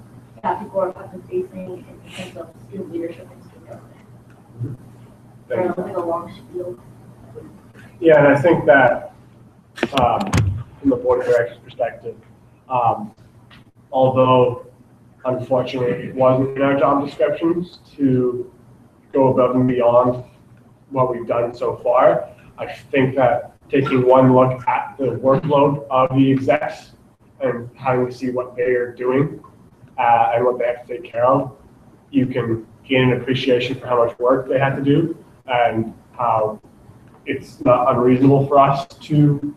people have been facing in terms of student leadership and student government. So I don't think a long spiel. Yeah, and I think that from the board of directors perspective, although unfortunately it wasn't in our job descriptions to go above and beyond what we've done so far, I think that taking one look at the workload of the execs and having to see what they are doing and what they have to take care of, you can gain an appreciation for how much work they had to do and how it's not unreasonable for us to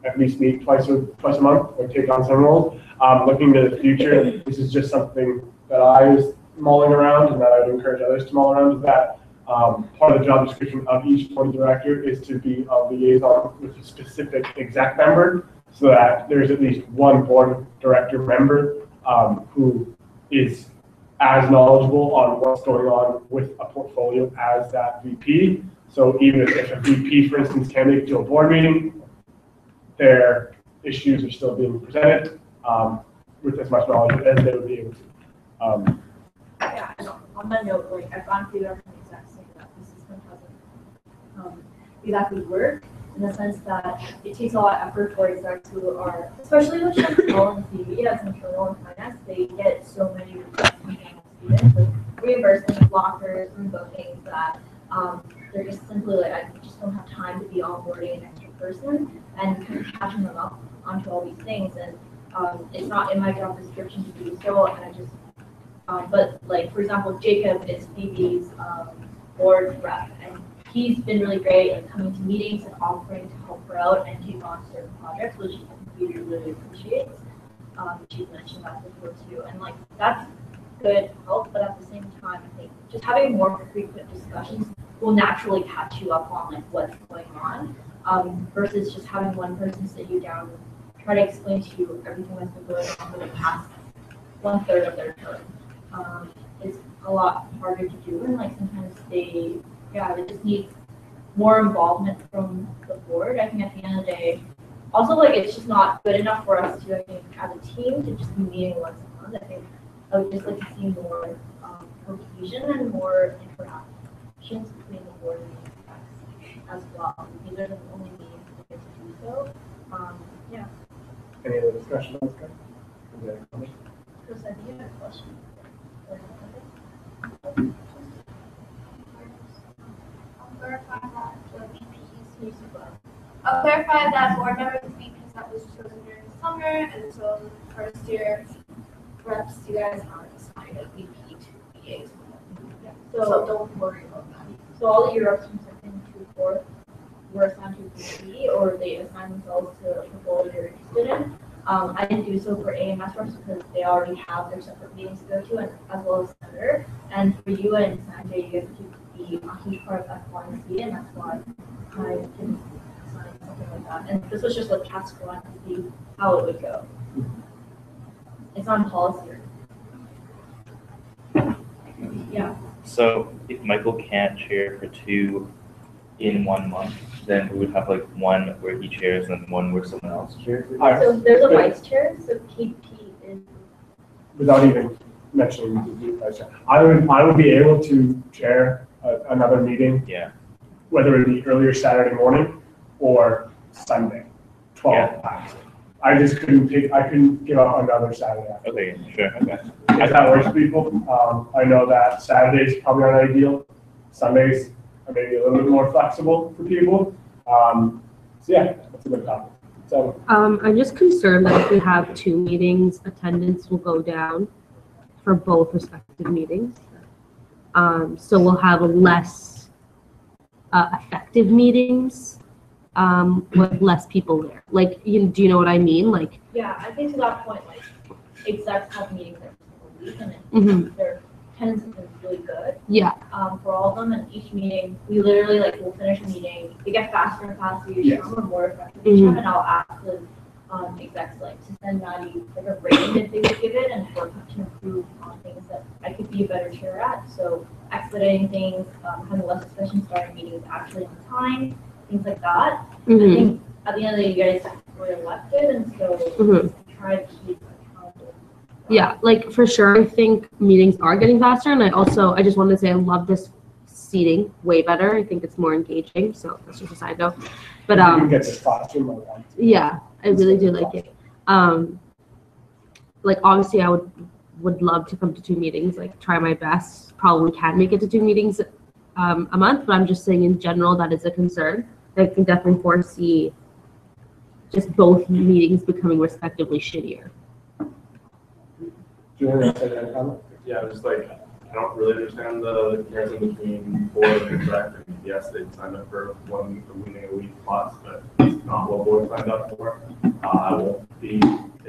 at least meet twice a month or take on some roles. Looking to the future, this is just something that I was mulling around and that I would encourage others to mull around, is that part of the job description of each board director is to be a liaison with a specific exec member, so that there's at least one board director member who is as knowledgeable on what's going on with a portfolio as that VP. So even if a VP, for instance, can make it to a board meeting, their issues are still being presented with as much knowledge as they would be able to. Yeah, and on that note, like I've gone through that from the exact same that the system doesn't exactly work, in the sense that it takes a lot of effort for execs who are, especially with Chantal and Phoebe as internal and finance, they get so many requests from students with reimbursements, lockers, room bookings that they're just simply like, I just don't have time to be onboarding an extra person and kind of catching them up onto all these things. And it's not in my job description to do so, and I just but like, for example, Jacob is Phoebe's board rep, and he's been really great at coming to meetings and offering to help her out and take on certain projects, which Phoebe really appreciates. She's mentioned that before too, and like that's good help, but at the same time, I think just having more frequent discussions will naturally catch you up on like what's going on, versus just having one person sit you down and try to explain to you everything that's been going on for the past 1/3 of their term. It's a lot harder to do, and like sometimes they just need more involvement from the board. I think at the end of the day, also like it's just not good enough for us to, I think, as a team to just be meeting once a month. I think I would just like to see more cohesion and more interactions between the board and the execs as well. These are the only means to do so. Yeah. Any other discussion on this guy? Chris, I think you had a question. I'll clarify that board members and VPs that was chosen during the summer, and so the first year reps, you guys aren't assigned a VP to VAs. Yeah. So don't worry about that. So all the year reps from second to fourth were assigned to VP, or they assigned themselves to a portfolio they're interested in. I didn't do so for AMS reps because they already have their separate meetings to go to, and as well as Senator. And for you and Sanjay, you guys keep be a huge part of F1C, and that's why I didn't sign something like that. And this was just with task one to see how it would go. It's on policy. Yeah. So if Michael can't chair for 2 in 1 month, then we would have like one where he chairs and one where someone else chairs. So there's a vice chair, so KP is. Without even mentioning the vice chair, I would be able to chair another meeting. Yeah. Whether it be earlier Saturday morning or Sunday, 12 times. I just couldn't I couldn't give up another Saturday. Okay, sure, okay. If that works for people, I know that Saturdays probably aren't ideal. Sundays are maybe a little bit more flexible for people. So yeah, that's a good topic. So I'm just concerned that if we have 2 meetings, attendance will go down for both respective meetings. So we'll have less effective meetings with less people there. Like, do you know what I mean? Like, Yeah, I think to that point, like, execs have meetings every single week, and their attendance has been really good. Yeah. For all of them, and each meeting, we literally, like, we'll finish a meeting, we get faster and faster each time, we're more effective each time, and I'll ask the execs, like, to send Maddie, like, a rating that they would give it, and work to improve on things that I could be a better chair at. So expediting things, having less discussion, starting meetings actually on time, things like that. I think at the end of the day, you guys were elected, and so try to keep accountable. Yeah, like for sure, I think meetings are getting faster, and I just wanted to say I love this seating way better. I think it's more engaging, so that's just a side note. But you can get this faster than one. Yeah, I really do like it. Like obviously, I would love to come to 2 meetings. Like try my best. Probably can make it to 2 meetings a month, but I'm just saying in general that is a concern. I can definitely foresee just both meetings becoming respectively shittier. Do you want to say that comment? Yeah, just like, I don't really understand the comparison between board and exec. And yes, they signed up for one meeting a week plus, but it's not what board signed up for. I won't be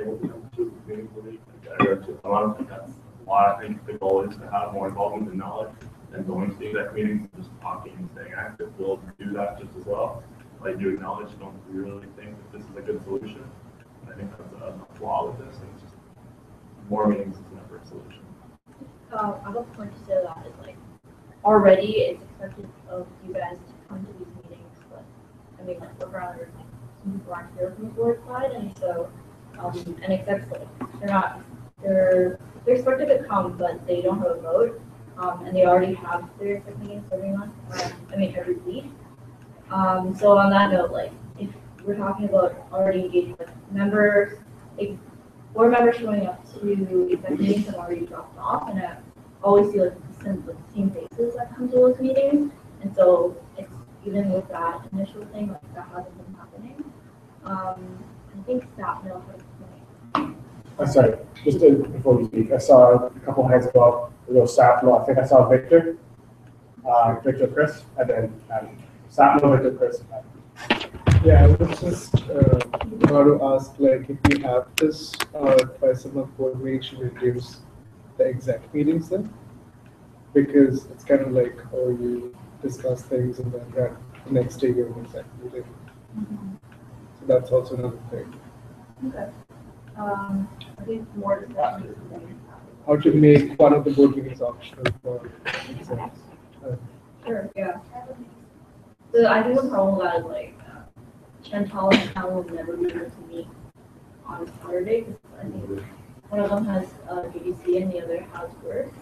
able to come to meetings a week. I go to a month, and that's why I think the goal is to have more involvement and knowledge than going to the exec meetings and just talking and staying active. We'll do that just as well. Like you acknowledge, you don't really think that this is a good solution. I think that's a flaw with this, and it's just more meetings is never a solution. I have a point to say that is like already it's expected of you guys to come to these meetings, but I mean like look around, like some people aren't here from the board side, and so and except like they're expected to come, but they don't have a vote, and they already have their exec meetings every month. Every week. So on that note, like if we're talking about already engaged with members, like board members showing up to exec meetings have already dropped off, and I always see like the same faces that come to those meetings, and so it's even with that initial thing, like that hasn't been happening. I think staff know how to Sorry, just before you speak, I saw a couple hands go up. We go Sapno. I think I saw Victor, Victor Chris, and then Sapno, Victor Chris. Yeah, I was just about to ask, like, if we have this twice a month board meeting, should we reduce the exact meetings then? Because it's kind of like, oh, you discuss things and then the next day you're in exact meeting. So that's also another thing. Okay. I think more discussion. How to make one of the board meetings optional for exams. Sure, yeah. So I think the problem with that is like Chantal and Sam will never be able to meet on Saturday because I think one of them has GDC and the other has work.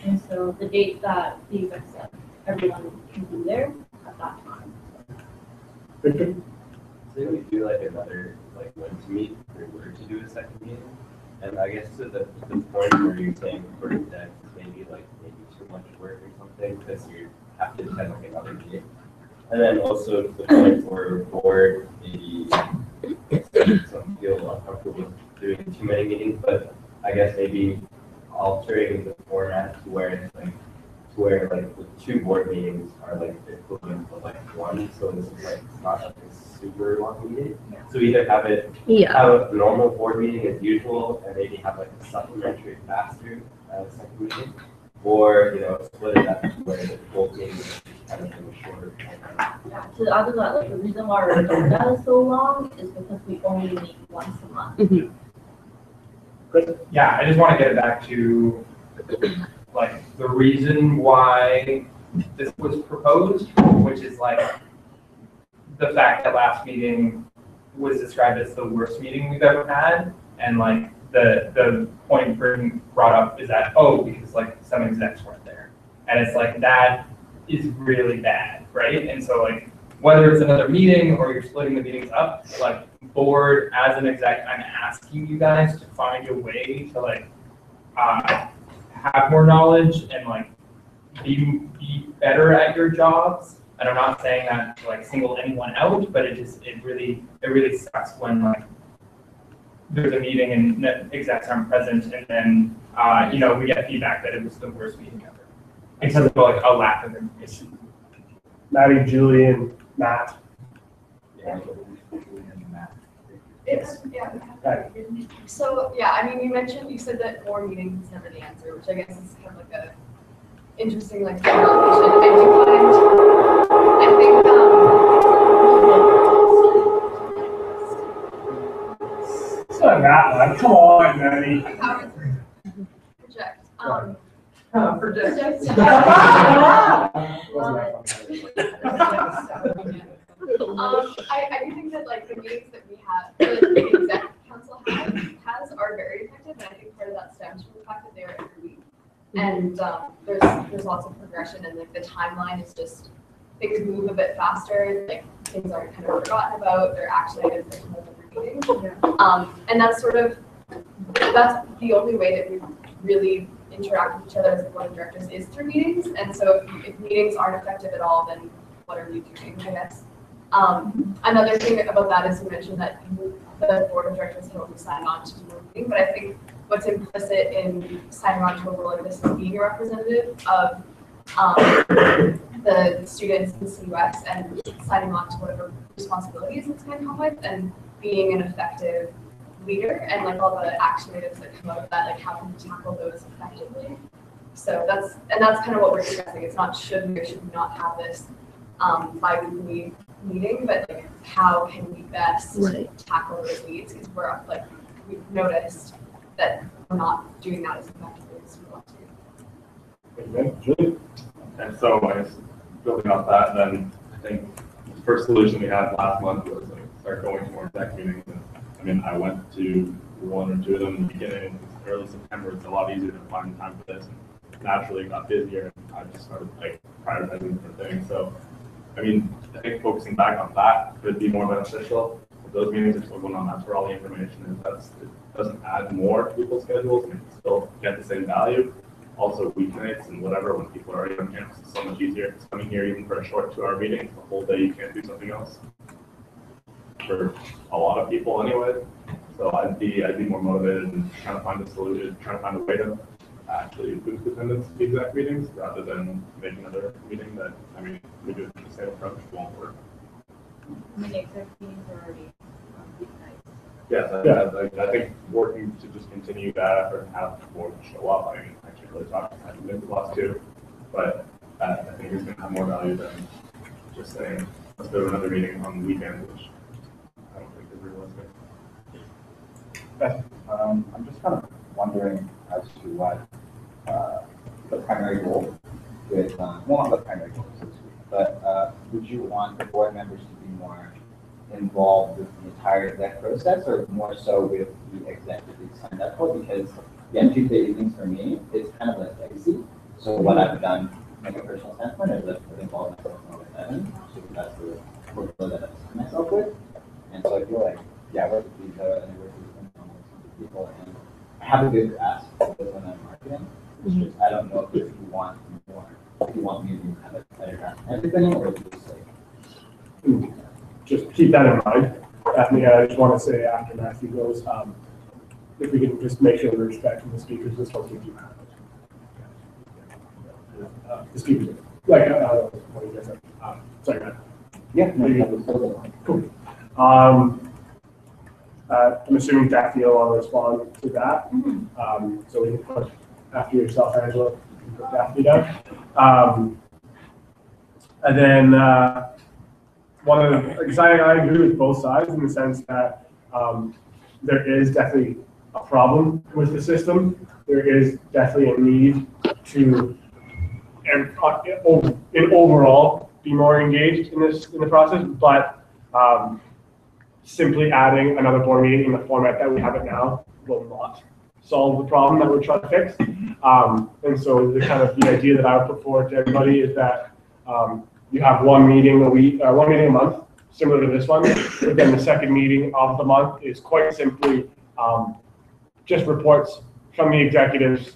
And so the date that the execs said everyone can be there at that time. Victor? So we do like another like when to meet or where to do a second meeting. And I guess to the point where you're saying for that maybe too much work or something because you have to attend like another meeting. And then also to the point where board maybe some feel uncomfortable doing too many meetings, but I guess maybe altering the format to where it's like the 2 board meetings are like the equivalent of like 1. So this is like it's not like a super long meeting. Yeah. So either have a normal board meeting as usual and maybe have like a supplementary faster second meeting, or, you know, split it up where the whole team is kind of in a shorter time. Yeah, to add to that, like the reason why our agenda is so long is because we only meet once a month. Yeah, I just want to get it back to like the reason why this was proposed, which is like the fact that last meeting was described as the worst meeting we've ever had, and like the point brought up is that, oh, because like some execs weren't there, and it's like that is really bad, right? And so like whether it's another meeting or you're splitting the meetings up, like board as an exec, I'm asking you guys to find a way to like have more knowledge and like be better at your jobs. And I'm not saying that to like single anyone out, but it really sucks when like there's a meeting and execs aren't present, and then you know, we get feedback that it was the worst meeting ever because of like a lack of information. Maddie, Julian, Matt. So, yeah, I mean, you said that more meetings is never the answer, which I guess is kind of like a interesting, like, generalization. I do find, I think, It's not that one. Come on, Maddie. project. Project. I do think that like the meetings that we have, the exec council has are very effective, and I think part of that stems from the fact that they are every week. And there's lots of progression, and like the timeline is just, things move a bit faster, like things aren't kind of forgotten about, they're actually items that come up every meeting. And that's the only way that we really interact with each other as the board of directors is through meetings. And so if meetings aren't effective at all, then what are we doing, I guess? Another thing about that is you mentioned that the board of directors can only sign on to do a meeting, but I think what's implicit in signing on to a role like this is being a representative of the students in the CUS and signing on to whatever responsibilities it's going to come with, and being an effective leader, and like all the action items that come out of that, like how can we tackle those effectively. So that's kind of what we're discussing. It's not should we or should we not have this bi-weekly meeting, but like how can we best tackle those needs, because we've noticed that we're not doing that as effectively as we want to. And so I guess building off that, then I think the first solution we had last month was like start going to more exec meetings. And I mean, I went to one or two of them in the beginning, early September. It's a lot easier to find time for this. And naturally got busier, and I just started like prioritizing different things. So, I mean, I think focusing back on that could be more beneficial. If those meetings are still going on, that's where all the information is. It doesn't add more to people's schedules, and you can still get the same value. Also, weeknights and whatever, when people are already on campus, it's so much easier. It's coming here even for a short 2-hour meeting. It's the whole day you can't do something else. For a lot of people anyway. So I'd be more motivated and trying to find a solution, trying to find a way to actually boost attendance at the exact meetings rather than make another meeting that, I mean, we do the same approach, it won't work. I mean, exec meetings are already weeknights. Yes, I think working to just continue that effort and have more show up. I mean, I can't really talk to the last two, but I think it's going to have more value than just saying, let's go to another meeting on the weekend, which I don't think is realistic. I'm just kind of wondering as to what the primary goal with, well, not the primary goal, so to speak, but would you want the board members to be more involved with the entire exec process, or more so with the exec that they signed up for? Because, yeah, Tuesday evenings for me, it's kind of like legacy. So what I've done from a personal standpoint is I've involved myself in all the events, so that's the workflow that I've set myself with. And so I feel like, yeah, I work with these and I work with people, and I have a good grasp of this when I'm marketing. It's just, I don't know if you want more, if you want me to have a better grasp of everything, or just like. Just keep that in mind. I just want to say after Matthew goes, if we can just make sure we're respecting the speakers, this won't keep you mad. The speakers, like, what do you guys say? Sorry, Matt. Yeah, no, cool. I'm assuming Jackie will respond to that. So we can put after yourself, Angela, put Daphne down. And then one of the exciting, I agree with both sides in the sense that there is definitely a problem with the system. There is definitely a need to, in overall, be more engaged in the process. But simply adding another board meeting in the format that we have it now will not solve the problem that we're trying to fix. And so the idea that I would put forward to everybody is that you have one meeting a week, one meeting a month, similar to this one. But then the second meeting of the month is quite simply just reports from the executives,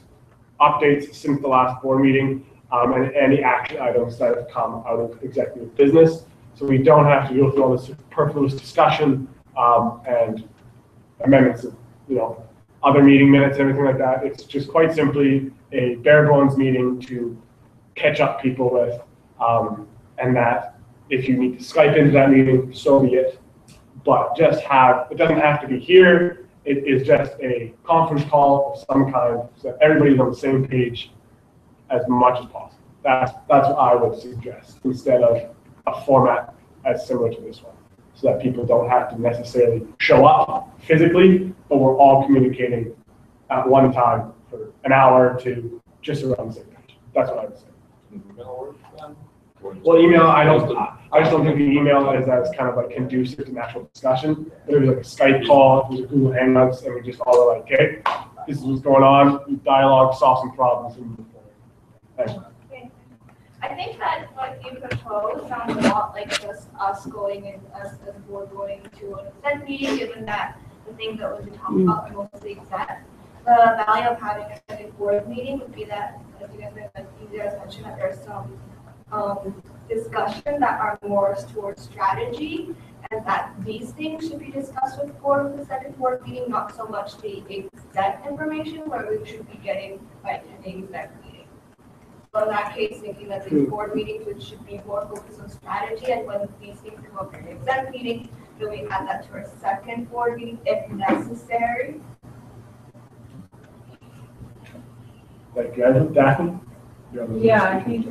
updates since the last board meeting, and any action items that have come out of executive business. So we don't have to go through all this superfluous discussion and amendments of, other meeting minutes, everything like that. It's just quite simply a bare bones meeting to catch up people with, and that if you need to Skype into that meeting, so be it. But it doesn't have to be here. It is just a conference call of some kind so that everybody's on the same page as much as possible. That's what I would suggest instead of a format as similar to this one, so that people don't have to necessarily show up physically, but we're all communicating at one time for an hour or two, just around the same page. That's what I would say. Well, email, I just don't think the email is as kind of like conducive to natural discussion. But it was like a Skype call, it was a Google Hangouts, and we just all are like, okay, this is what's going on. We dialogue, solve some problems, and move forward. Thanks. I think that what you proposed sounds a lot like just us going and us as a board going to an exec meeting, given that the things that we talk about are mostly exec. The value of having a second board meeting would be that, as you guys mentioned, that there's some discussion that are more towards strategy, and that these things should be discussed with the second board meeting, not so much the exec information where we should be getting by attending exec meeting. So in that case, thinking that these board meetings which should be more focused on strategy, and when these things come up in the exec meeting, then we add that to our second board meeting if necessary. Thank you. Daphne? Yeah, I think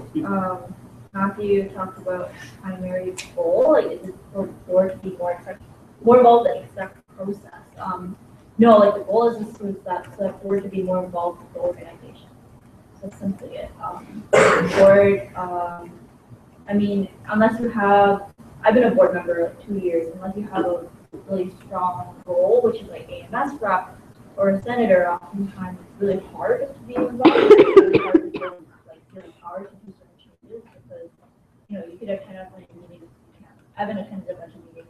Matthew talked about primary goal, like is for the board to be more involved in the exec process. No, like the goal is just for the board to be more involved with the organization. That's simply it. The board, I mean, unless you have, I've been a board member like 2 years, unless you have a really strong role, which is like AMS rep or a senator, oftentimes it's really hard to be involved. It's really hard to feel like really hard to do certain changes because, you could attend a bunch of meetings. I've been attending a bunch of meetings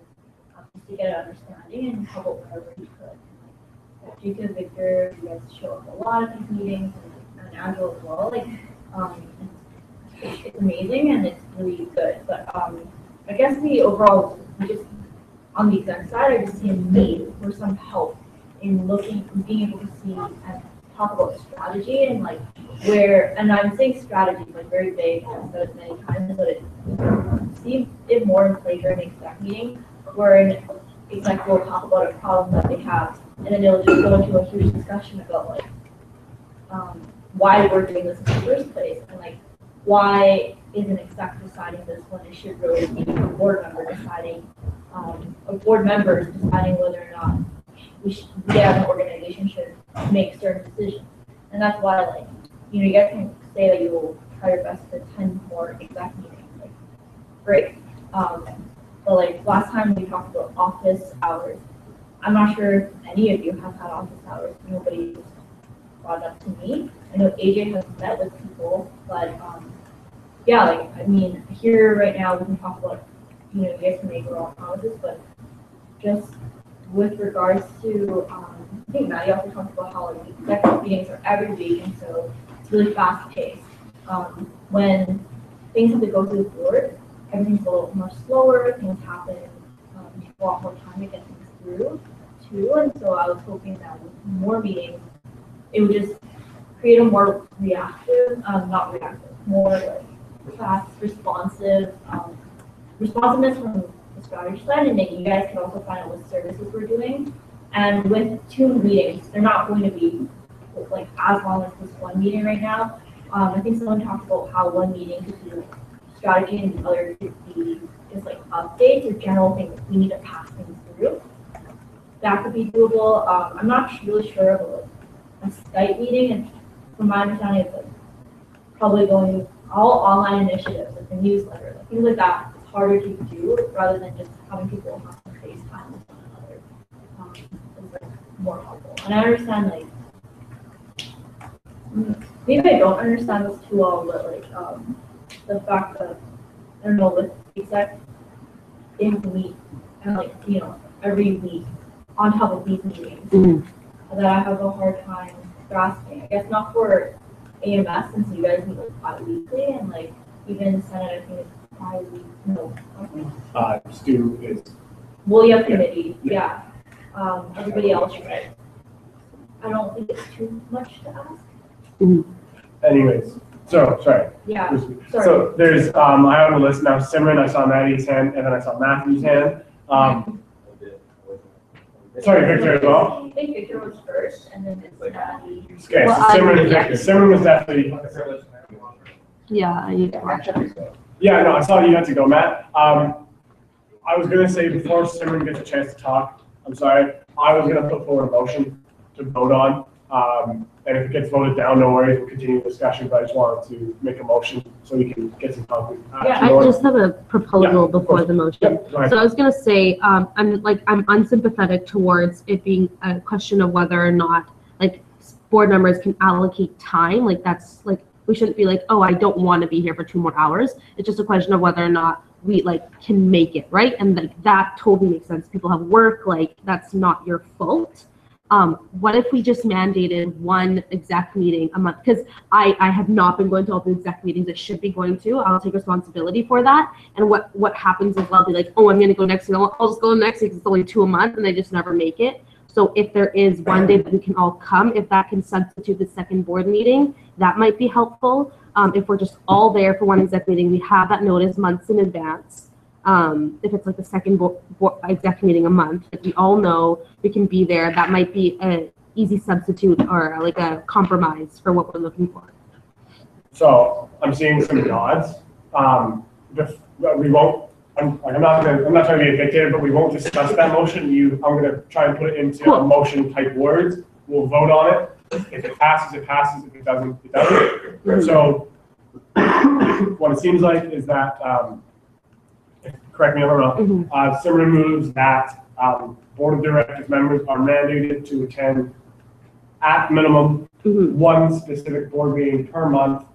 just to get an understanding and help out wherever you could. Like Jacob, Victor, you guys show up a lot at these meetings. And Angela as well, like it's amazing and it's really good. But I guess the overall, just on the exec side, I just see a need for some help in being able to see and talk about strategy and like where, and I'm saying strategy like very vague, I've said it many times, but see it more in play during an exec meeting, where an exec will talk about a problem that they have, and then they'll just go into a huge discussion about like why we're doing this in the first place, and like why is an exec deciding this when it should really be a board member deciding, or board members deciding whether or not we as an organization should make certain decisions. And that's why, like, you guys can say that you will try your best to attend more exec meetings. Like, great. But like last time we talked about office hours. I'm not sure if any of you have had office hours. Nobody brought it up to me. I know AJ has met with people, but yeah, like I mean, here right now we can talk about, you guys can make your own houses, but just with regards to, I think Maddie also talked about how like executive meetings are every week, and so it's really fast paced. When things have to go through the board, everything's a little more slower. Things happen, a lot more time to get things through too. And so I was hoping that with more meetings, it would just create a more reactive, not reactive, more like fast, responsiveness from the strategy side, and then you guys can also find out what services we're doing. And with 2 meetings, they're not going to be like as long as this one meeting right now. I think someone talked about how one meeting could be like strategy and the other could be just like updates or general things we need to pass things through. That could be doable. I'm not really sure about a Skype meeting, and from my understanding, it's like probably going all online initiatives, like the newsletter, like things like that. It's harder to do rather than just having people have to FaceTime with one another. It's like more helpful. And I understand like maybe I don't understand this too well, but like the fact that I don't know with exec they have to meet and like every week on top of these meetings that I have a hard time grasping. I guess not for AMS since you guys meet like bi-weekly and like even Senate I think it's bi-weekly. No, Stu is. Well, you have committee, yeah. Everybody else, right? I don't think it's too much to ask. Anyways, so sorry. Yeah. Sorry. So there's I have a list now. Simran, I saw Maddie's hand, and then I saw Matthew's hand. Sorry, Victor as well. I think Victor was first, and then it's Maddie. Okay, so Simran and Victor. Simran was definitely. Yeah, I need to watch it. Yeah, no, I saw you had to go, Matt. I was gonna say before Simran gets a chance to talk, I'm sorry, I was gonna put forward a motion to vote on. And if it gets voted down, no worries, we'll continue the discussion, but I just wanted to make a motion so we can get some concrete action. I just have a proposal before the motion. So I was gonna say, I'm unsympathetic towards it being a question of whether or not like board members can allocate time. Like that's like, we shouldn't be like, oh, I don't want to be here for 2 more hours. It's just a question of whether or not we like can make it, right? And like that totally makes sense. People have work, like that's not your fault. What if we just mandated one exec meeting a month? Because I have not been going to all the exec meetings I should be going to. I'll take responsibility for that. And what happens is I'll be like, oh, I'm going to go next week. I'll just go next week because it's only 2 a month and I just never make it. So if there is one day that we can all come, if that can substitute the second board meeting, that might be helpful. If we're just all there for one exec meeting, we have that notice months in advance. If it's like the second exec meeting a month, if we all know we can be there, that might be an easy substitute or like a compromise for what we're looking for. So I'm seeing some nods. We won't. I'm not trying to be a dictator, but we won't discuss that motion. I'm going to try and put it into a motion type words. We'll vote on it. If it passes, it passes. If it doesn't, it doesn't. So what it seems like is that. Correct me if I'm wrong. Simran moves that board of directors members are mandated to attend at minimum one specific board meeting per month.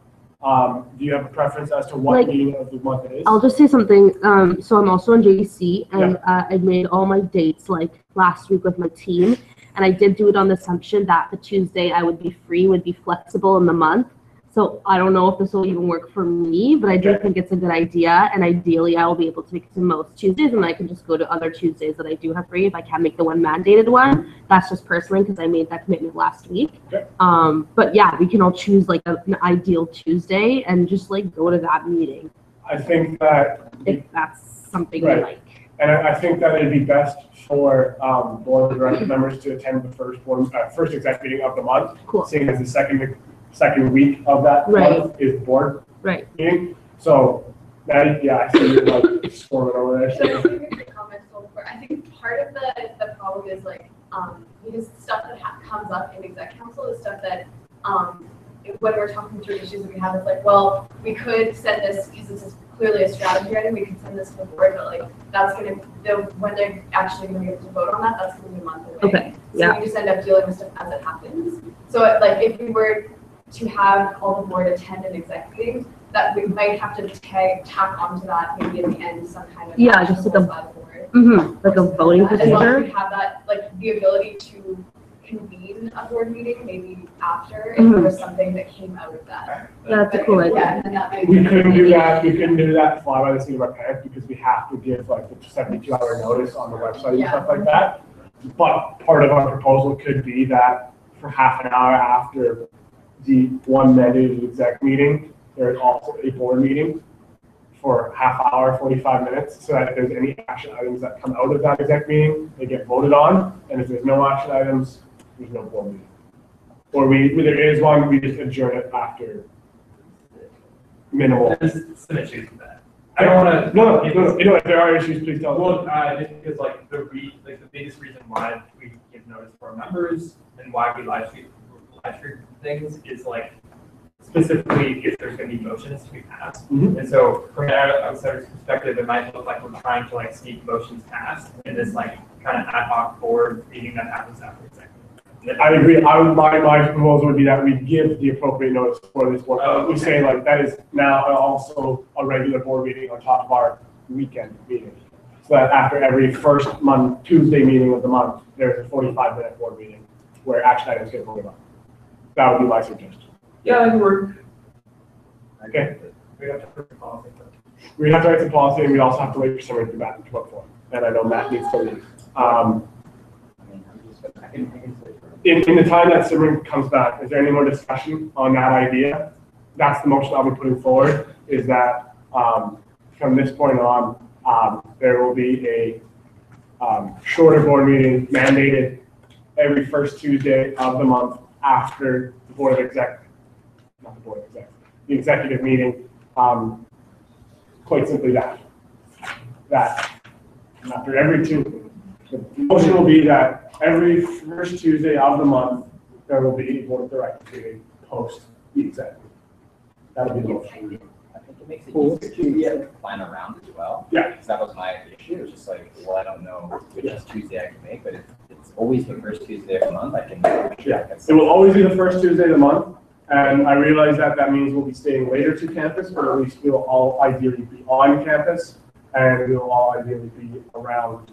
Do you have a preference as to what meeting of the month it is? I'll just say something. So I'm also on JDC, and I made all my dates like last week with my team, and I did do it on the assumption that the Tuesday I would be free would be flexible in the month. So I don't know if this will even work for me, but I do think it's a good idea. And ideally, I will be able to make it to most Tuesdays, and I can just go to other Tuesdays that I do have free if I can't make the one mandated one. That's just personally because I made that commitment last week. But yeah, we can all choose like an ideal Tuesday and just like go to that meeting. I think that if that's something you like. And I think that it'd be best for board of director members to attend the first exec meeting of the month, seeing as the second week of that month is board meeting. So that, I see you like storming over there. I think part of the problem is like because stuff that comes up in exec council is stuff that when we're talking through issues that we have, it's like, well, we could send this because this is clearly a strategy item. We could send this to the board, but like that's when they're actually going to be able to vote on that, that's going to be a month away. Okay. So we just end up dealing with stuff as it happens. So like if we were to have all the board attend an exec meeting, that we might have to tack onto that maybe at the end some kind of just like like a voting procedure. As long as we have that, like the ability to convene a board meeting maybe after if there was something that came out of that. That's a cool idea. We couldn't do that. We couldn't do that fly by the seat of our pants because we have to give like the 72-hour notice on the website and stuff like that. But part of our proposal could be that for half an hour after the one mandated exec meeting, there is also a board meeting for half hour, 45 minutes, so that if there's any action items that come out of that exec meeting, they get voted on, and if there's no action items, there's no board meeting. Or there is one, we just adjourn it after minimal. There's some issues with that. I don't wanna. No, if there are issues, please tell us. Well, just because like the biggest reason why we give notice to our members and why we live stream things is like specifically if there's gonna be motions to be passed. Mhm. And so from an outsider's perspective, it might look like we're trying to like sneak motions past in this like kind of ad hoc board meeting that happens after executive. I agree. My proposal would be that we give the appropriate notice for this board. Oh, We okay. say like that is now also a regular board meeting on top of our weekend meeting. So that after every first month, Tuesday meeting of the month, there's a 45-minute board meeting where action items get voted on. That would be my suggestion. Yeah, that could work. Okay. We have to approve the policy. We have to write some policy, and we also have to wait for someone to come back and come up for it. And I know Matt needs to leave. In the time that Simran comes back, is there any more discussion on that idea? That's the motion I'll be putting forward, is that from this point on, there will be a shorter board meeting mandated every first Tuesday of the month after the Board of Exec, not the Board of Exec, the executive meeting. Quite simply that after every two, the motion will be that every first Tuesday of the month, there will be a Board of Directors meeting post the executive. That'll be the motion. I think it makes it easier to plan around as well. Yeah. Because that was my issue. It was just like, well, I don't know which Tuesday I can make, but it's always the first Tuesday of the month. I can. Yeah. It will always be the first Tuesday of the month. And I realize that means we'll be staying later to campus, but at least we'll all ideally be on campus and we'll all ideally be around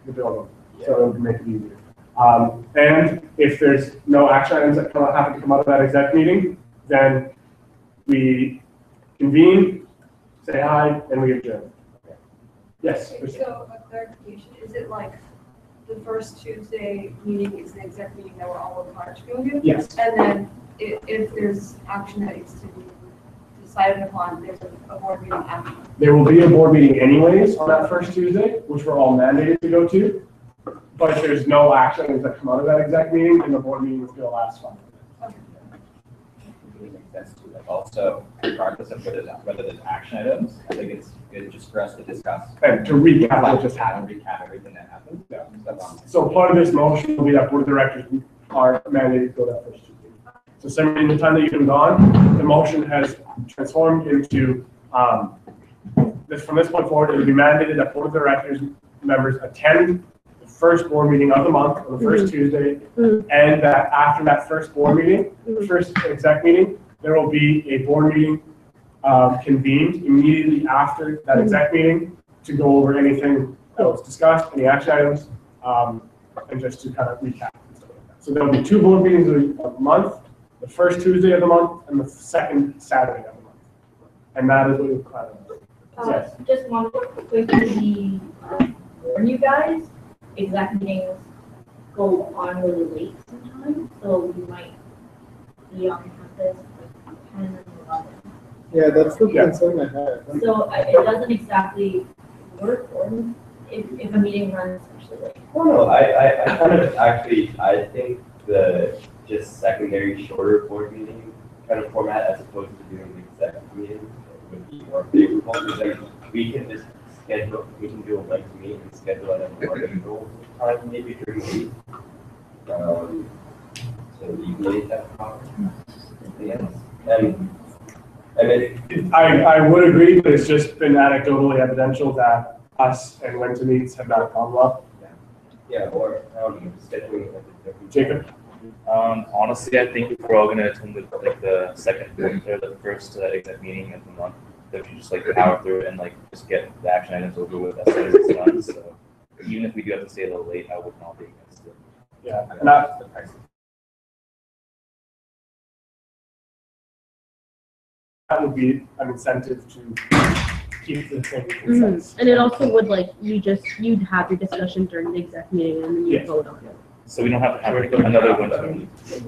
the building. So it'll make it easier. And if there's no action items that happen to come out of that exec meeting, then we convene, say hi, and we adjourn. Yes. So a clarification, is it like the first Tuesday meeting is the exec meeting that we're all required to go to? Yes. And then if there's action that needs to be decided upon, there's a board meeting after? There will be a board meeting anyways on that first Tuesday, which we're all mandated to go to. But if there's no action items that come out of that exec meeting, then the board meeting will still last 5 minutes. It makes sense to like also, regardless of whether there's action items, I think it's good just for us to discuss. And to recap what just happened. Recap everything that happened. Yeah. So part of this motion will be that board of directors are mandated to go that first Tuesday. So Simran, in the time that you've been gone, the motion has transformed into, from this point forward, it will be mandated that board of directors members attend the first board meeting of the month on the first Tuesday, and that after that first board meeting, first exec meeting, there will be a board meeting convened immediately after that exec meeting to go over anything that was discussed, any action items, and just to kind of recap. So there will be 2 board meetings a month, the first Tuesday of the month and the second Saturday of the month. And that is what we plan on. Yes. Just want to quickly warn you guys, exec meetings go on really late sometimes, so we might be on campus like 10 and 11. Yeah, that's the concern I had. So it doesn't exactly work, or if a meeting runs especially late. Well, I kind of actually, I think the just secondary shorter board meeting kind of format as opposed to doing the exec meeting would be more favorable, because like we can just schedule, we can do a link meet and schedule it at more difficult time maybe during the week. So alleviate that problem. Yeah. And I would agree, but it's just been anecdotally evidential that us and when to meets have not gone well. yeah, or scheduling it at a different. Jacob? Honestly, I think if we're all gonna attend the second or the first exec meeting of the month, that we just power through it and just get the action items over with as soon as it's done. So even if we do have to stay a little late, I would not be against it. Yeah, and that's the price. That would be an incentive to keep the thing concise. And it also would you'd have your discussion during the exec meeting and then you vote on it. So we don't have to have another one.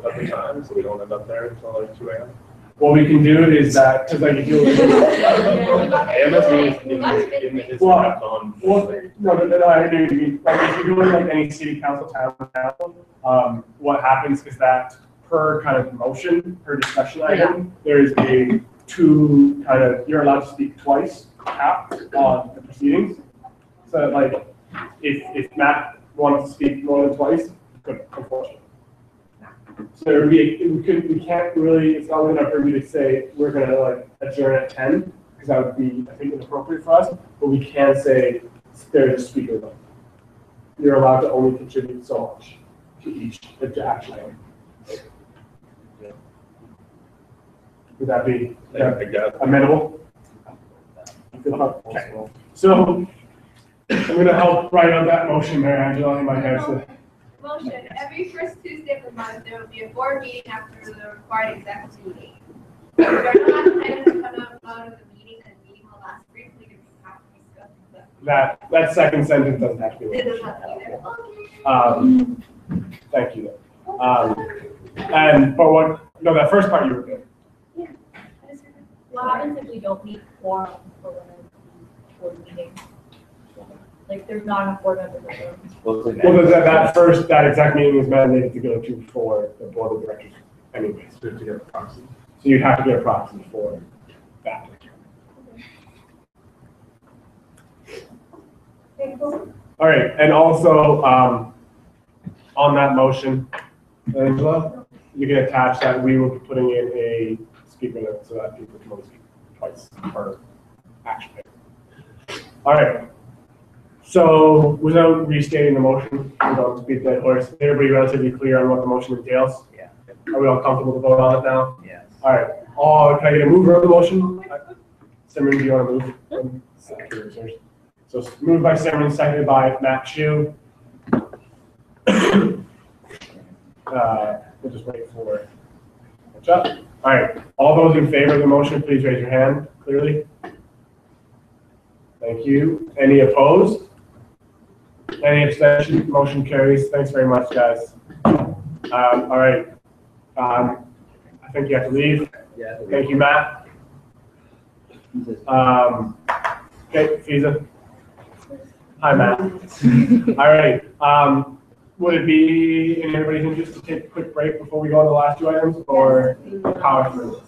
Every time, so we don't end up there until 2 a.m. What we can do is that, because if you no, I agree with you. If you go in any city council what happens is that per kind of motion, per discussion item, there is a two kind of, you're allowed to speak twice cap on the proceedings. So like, if Matt wanted to speak more than twice, he couldn't, unfortunately. So it would be, we can't really, it's not enough for me to say we're gonna like adjourn at 10, because that would be, I think, inappropriate for us, but we can say there's a speaker limit. You're allowed to only contribute so much to each action item. Would that be amenable? Okay. So I'm gonna help write on that motion, Mary Angela, in my head. Motion, every first Tuesday of the month, there will be a board meeting after the required executive meeting. If there are not items come out of the meeting, and the meeting will last briefly, we have to discuss them. That second sentence doesn't have to be. It doesn't have to be there. Thank you. But what, no, that first part you were good. What happens if we don't meet quorum for one of the board meetings? Like, there's not enough board members. Well, that exact meeting is mandated to go to for the board of directors anyways, to get a proxy. So you'd have to get a proxy for that. All right, and also on that motion, Angela, you can attach that we will be putting in a speaker limit so that people can only speak twice per action. All right. So without restating the motion, we don't beat that horse. Is everybody relatively clear on what the motion entails? Yeah. Are we all comfortable to vote on it now? Yes. All right. Can I get a mover of the motion? Simran, do you want to move? So moved by Simran, seconded by Matt Chu. We'll just wait for catch up. All right. All those in favor of the motion, please raise your hand clearly. Thank you. Any opposed? Any abstention? Motion carries. Thanks very much, guys. All right. I think you have to leave. Yeah. Thank you, Matt. Okay, Fiza. Hi, Matt. All right. Would it be in anybody's interest to take a quick break before we go on the last two items, or power through?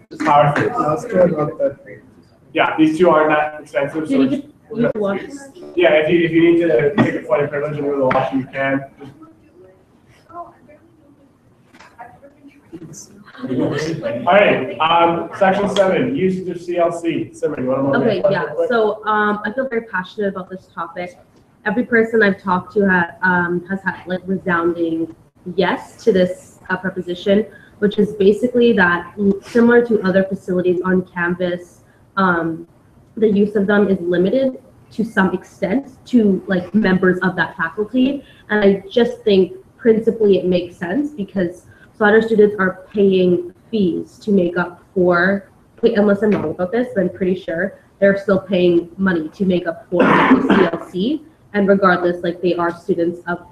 Just power through. Last one, not that. Yeah, these two aren't that expensive. So yeah, if you need to take a flight of privilege and go to the washroom, you can. All right, section 7, usage of CLC. Simran, you want to Okay, yeah. So I feel very passionate about this topic. Every person I've talked to has had like resounding yes to this proposition, which is basically that similar to other facilities on campus, the use of them is limited to some extent to like members of that faculty. And I just think principally it makes sense because Slaughter students are paying fees to make up for, unless I'm wrong about this, but I'm pretty sure they're still paying money to make up for the CLC. And regardless, like they are students of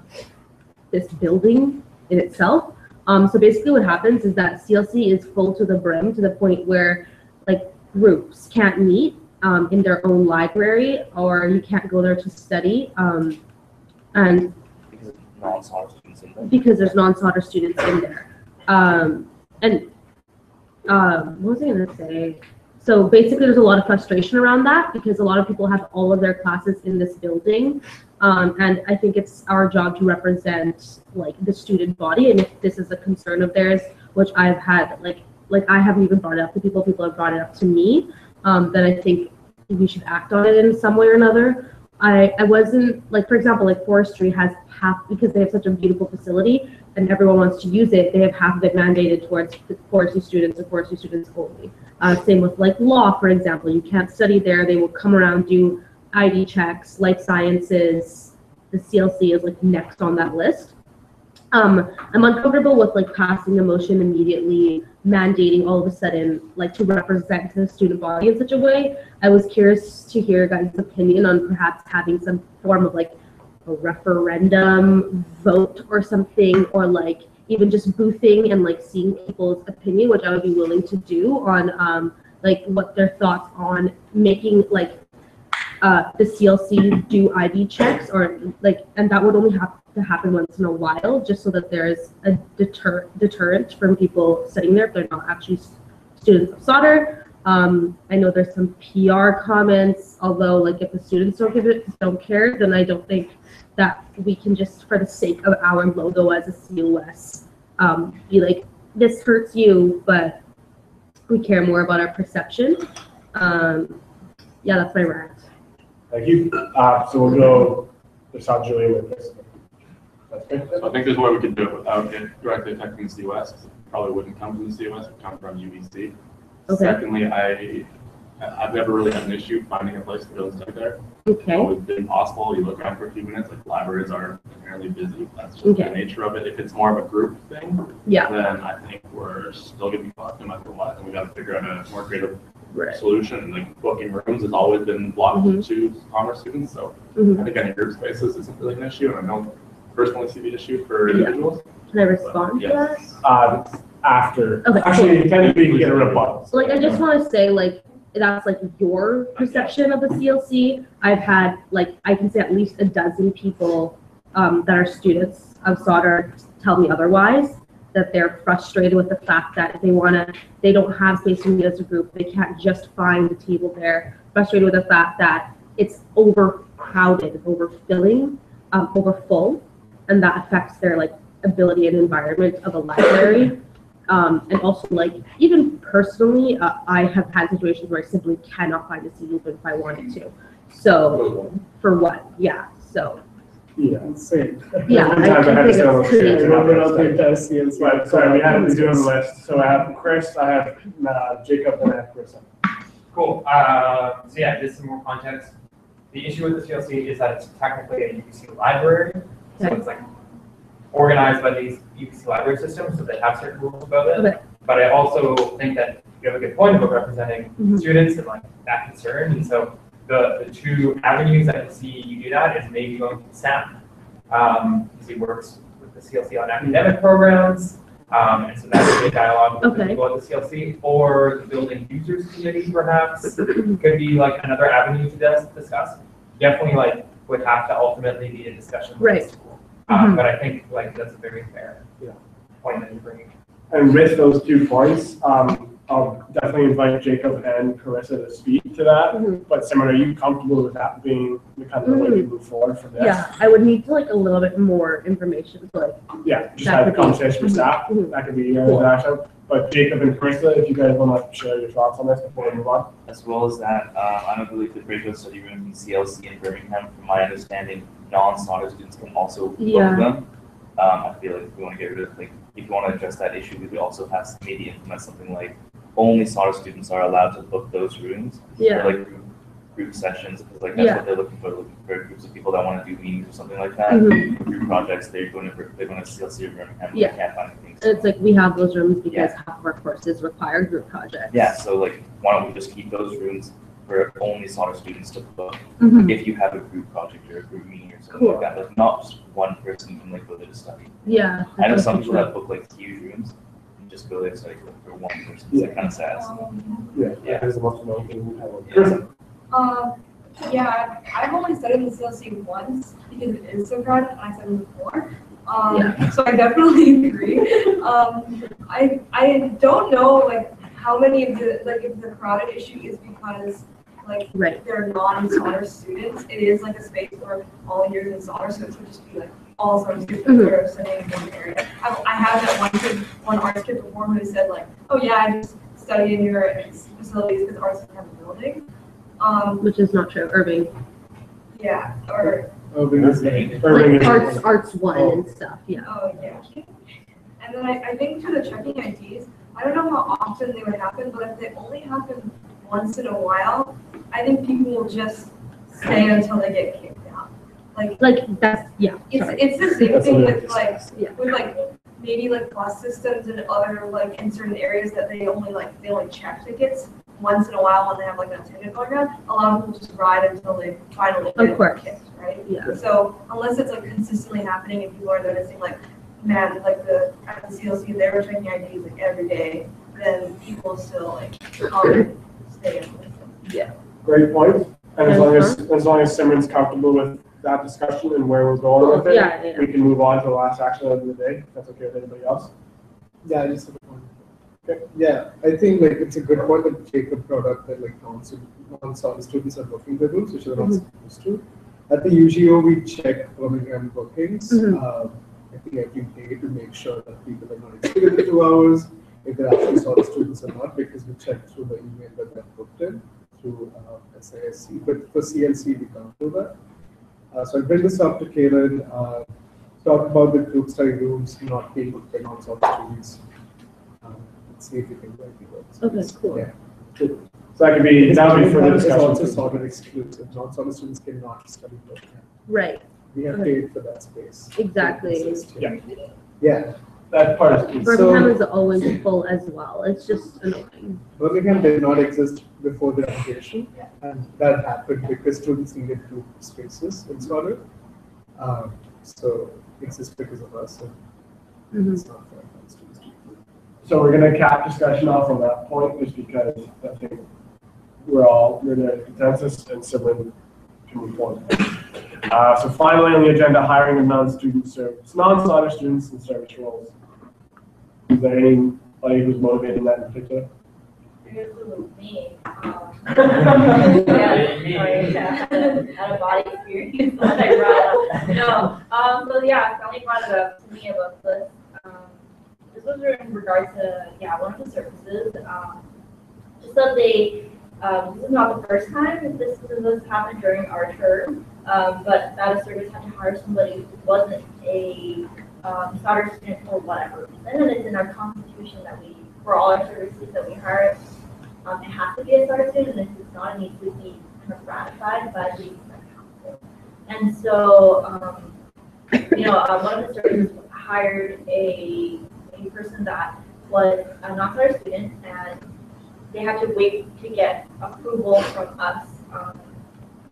this building in itself. So basically what happens is that CLC is full to the brim to the point where like groups can't meet in their own library, or you can't go there to study. And because there's non-Slaughter students in there. What was I gonna say? So basically there's a lot of frustration around that because a lot of people have all of their classes in this building. And I think it's our job to represent like the student body. And if this is a concern of theirs, which I've had, like I haven't even brought it up to people have brought it up to me, then I think we should act on it in some way or another. I wasn't, like, for example, like forestry has half, because they have such a beautiful facility and everyone wants to use it, they have half of it mandated towards forestry students and forestry students only. Same with like law, for example, you can't study there. They will come around, do ID checks, life sciences. The CLC is like next on that list. I'm uncomfortable with like passing a motion immediately, mandating all of a sudden, like to represent the student body in such a way. I was curious to hear your guys' opinion on perhaps having some form of like a referendum vote or something, or like even just boothing and like seeing people's opinion, which I would be willing to do on like what their thoughts on making like the CLC do ID checks, or like, and that would only have to happen once in a while, just so that there is a deterrent from people sitting there if they're not actually students of solder. I know there's some PR comments, although like if the students don't care, then I don't think that we can just, for the sake of our logo as a COS, be like, this hurts you, but we care more about our perception. Yeah, that's my rant. Thank you. So we'll go to South Julian with this. That's good. So I think there's a way we could do it without it directly affecting the COS. It probably wouldn't come from the COS, it would come from UBC. Okay. Secondly, I've never really had an issue finding a place to go and study there. Okay. It's always been possible. You look around for a few minutes, like libraries are inherently busy. That's just Okay. the nature of it. If it's more of a group thing, Yeah. then I think we're still gonna be fucked no matter what. And we gotta figure out a more creative Right. solution. And like booking rooms has always been blocked Mhm. to commerce students. So Mhm. I think any group spaces isn't really an issue. And I don't personally see the issue for Yeah. individuals. Can I respond to that? After. Okay, Actually, technically, you can get a rebuttal. So like, I just want to say, like, that's like your perception of the CLC. I've had, like, I can say at least a dozen people that are students of solder tell me otherwise, that they're frustrated with the fact that they don't have space to meet as a group. They can't just find a table there. Frustrated with the fact that it's overcrowded, overfilling, overfull, and that affects their like ability and environment of a library. And also, like, even personally, I have had situations where I simply cannot find a seat even if I wanted to. So, for what? Yeah, so. Yeah. Same. Yeah, I think it's pretty. Sorry, we have to do a list. So I have Chris, I have Jacob, and I have Chris. Cool. So yeah, just some more context. The issue with the CLC is that it's technically a UBC library. So it's like organized by these UBC library systems, so they have certain rules about it. Okay. But I also think that you have a good point about representing students and like that concern. And so the two avenues I can see you do that is maybe going to SAP. He works with the CLC on academic programs. And so that would be a dialogue with the people at the CLC, or the building users committee perhaps could be like another avenue to discuss. Definitely like would have to ultimately be a discussion with the school. But I think like that's a very fair point that you're bringing. And with those 2 points, I'll definitely invite Jacob and Carissa to speak to that. But Simon, are you comfortable with that being the kind of way we move forward from this? Yeah, I would need to like a little bit more information. So, like, yeah, just have a conversation with staff. That could be action. But Jacob and Carissa, if you guys want to share your thoughts on this before we move on. As well as that, I don't believe the graduate study room in CLC in Birmingham, from my understanding, non-solder students can also book them. I feel like if we want to get rid of, like, if you want to address that issue, we could also have maybe implement something like only solder students are allowed to book those rooms for like group sessions, because like that's what they're looking for groups of people that want to do meetings or something like that. Group projects, they're going to CLC or Birmingham, they can't find anything. It's like we have those rooms because half of our courses require group projects. Yeah, so like why don't we just keep those rooms for only solder students to book if you have a group project or a group meeting or something like that, but not just one person can like go there to study. Yeah. I know some people that book like huge rooms and just go there to study for one person. It's like kind of sad. Yeah, there's a bunch of those people. Yeah, I've only studied the CLC once because it is so crowded, and I studied before. So I definitely agree. I don't know like how many of the if the crowded issue is because like they're non-solder students. It is like a space for all years in solder, so it would just be like all sorts of students that are studying in one area. I have that one arts kid before who said like, oh yeah, I just study in your facilities because arts doesn't have a building. Which is not true. Irving. Yeah, or like arts one and stuff. Yeah. Oh yeah. And then I think to the checking IDs, I don't know how often they would happen, but if they only happen once in a while, I think people will just stay until they get kicked out. Like that's It's the same thing with like maybe like bus systems and other like in certain areas that they only check tickets once in a while when they have like an attendant going around. A lot of people just ride until they finally get kicked, right? Yeah. So unless it's like consistently happening and people are noticing like, man, like at the CLC they were checking IDs like every day, then people still like come and stay in with them. Yeah. Great point. And as long as Simran's comfortable with that discussion and where we're going with it, we can move on to the last action of the day. If that's okay with anybody else. Yeah, I just have a point. Yeah, I think like it's a good point that Jacob brought up that like non-solid students are booking the rooms, which they're not supposed to. At the UGO, we check Birmingham bookings. I think every day to make sure that people are not exceeding the 2 hours, if they're actually solid students or not, because we check through the email that they're booked in through SISC. But for CLC, we can't do that. So I bring this up to Karen. Talk about the group study rooms not being booked by non-solid students. Let's see if we can work it out. Okay, cool. Yeah. So that could be, that would be further It's discussion. also solid exclusive. Non-solid students cannot study both. Right, We have paid for that space. exactly. Yeah. Yeah. That part is. Birmingham is always full as well. It's just annoying. Birmingham did not exist before the application, and that happened because students needed group spaces in solid. So it exists because of us. And it's not fair for students to do. So we're gonna cap discussion off on that point, just because I think we're in a consensus, and so we can move forward. So finally on the agenda, hiring of non-solid students in service roles. Is there anybody who's motivating that in particular? Me. Out of body experience. No. So yeah, Sally brought it up to me about this. This was in regard to one of the services. Just that they this is not the first time this happened during our term, but that a service had to hire somebody who wasn't a solder student for whatever reason, and it's in our constitution that for all our services that we hire, it has to be a solder student, and if it's not, it needs to be kind of ratified by the council. And so, one of the services hired a person that was a non-solder student, and they had to wait to get approval from us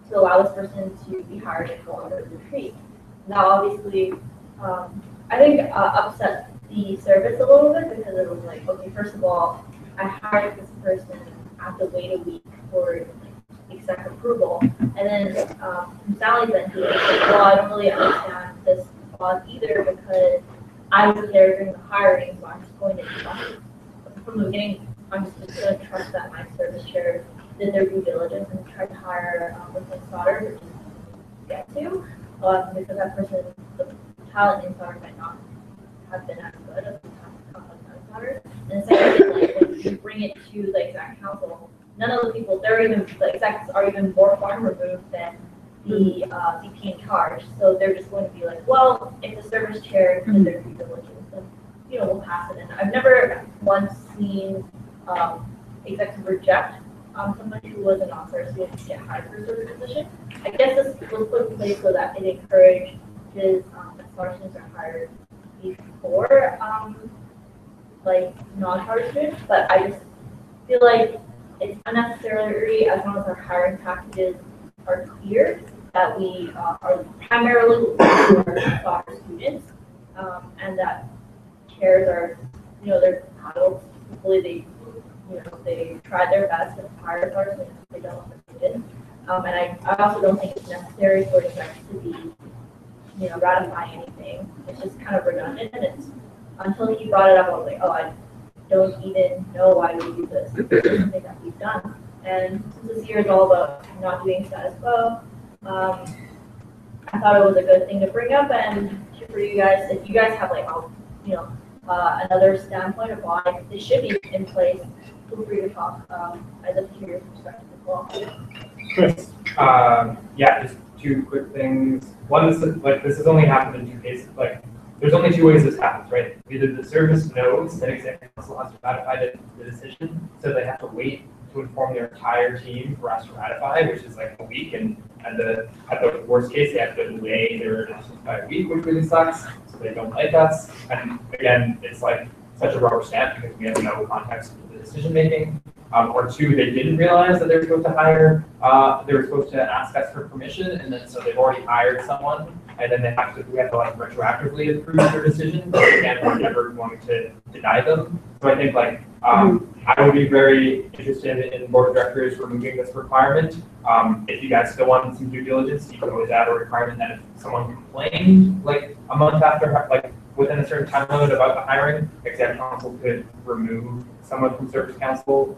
to allow this person to be hired and go under the retreat. Now, obviously, I think upset the service a little bit because it was like, okay, first of all, I hired this person, I have to wait a week for exact approval, and then from Sally's end, he was like, well, I don't really understand this clause either because I was there during the hiring, so I'm just going to trust from the beginning. I'm just going to trust that my service chair did their due diligence and tried to hire within solder, which is get to, because that person, the talent in solder might not have been as good as the talent in solder. And the second thing, like when you bring it to the exec council, none of the people, the execs are even more far removed than the VP in charge. So they're just going to be like, well, if the service chair did their due diligence, then we'll pass it in. I've never once seen execs reject somebody who was a non-solder student to get hired for a service position. I guess this was put in place so that it encourages that solder students are hired before non-solder students, but I just feel like it's unnecessary as long as our hiring packages are clear that we are primarily looking for solder students, and that chairs are, they're adults. Hopefully they tried their best to hire solder students if they don't want to students. And I also don't think it's necessary for execs to be, ratify anything. It's just kind of redundant, and it's until he brought it up, I was like, oh, I don't even know why we do this. It's something that we've done. And since this year is all about not doing status quo, I thought it was a good thing to bring up, and for you guys, if you guys have another standpoint of why this should be in place, feel free to talk. I'd love to hear your perspective as well. Chris. Just two quick things. One is this has only happened in two cases. There's only two ways this happens, right? Either the service knows that executive council has to ratify the decision, so they have to wait to inform their entire team for us to ratify, which is like a week, and at the worst case, they have to delay their announcement by a week, which really sucks. So they don't like us, and again, it's like such a rubber stamp because we have no context for the decision making. Or two, they didn't realize that they were supposed to hire, they were supposed to ask us for permission, and then so they've already hired someone, and then we have to retroactively approve their decision, but again, we're never going to deny them. So I think I would be very interested in board of directors removing this requirement. If you guys still want some due diligence, you can always add a requirement that if someone complained a month after, within a certain time limit about the hiring, executive council could remove someone from Service Council,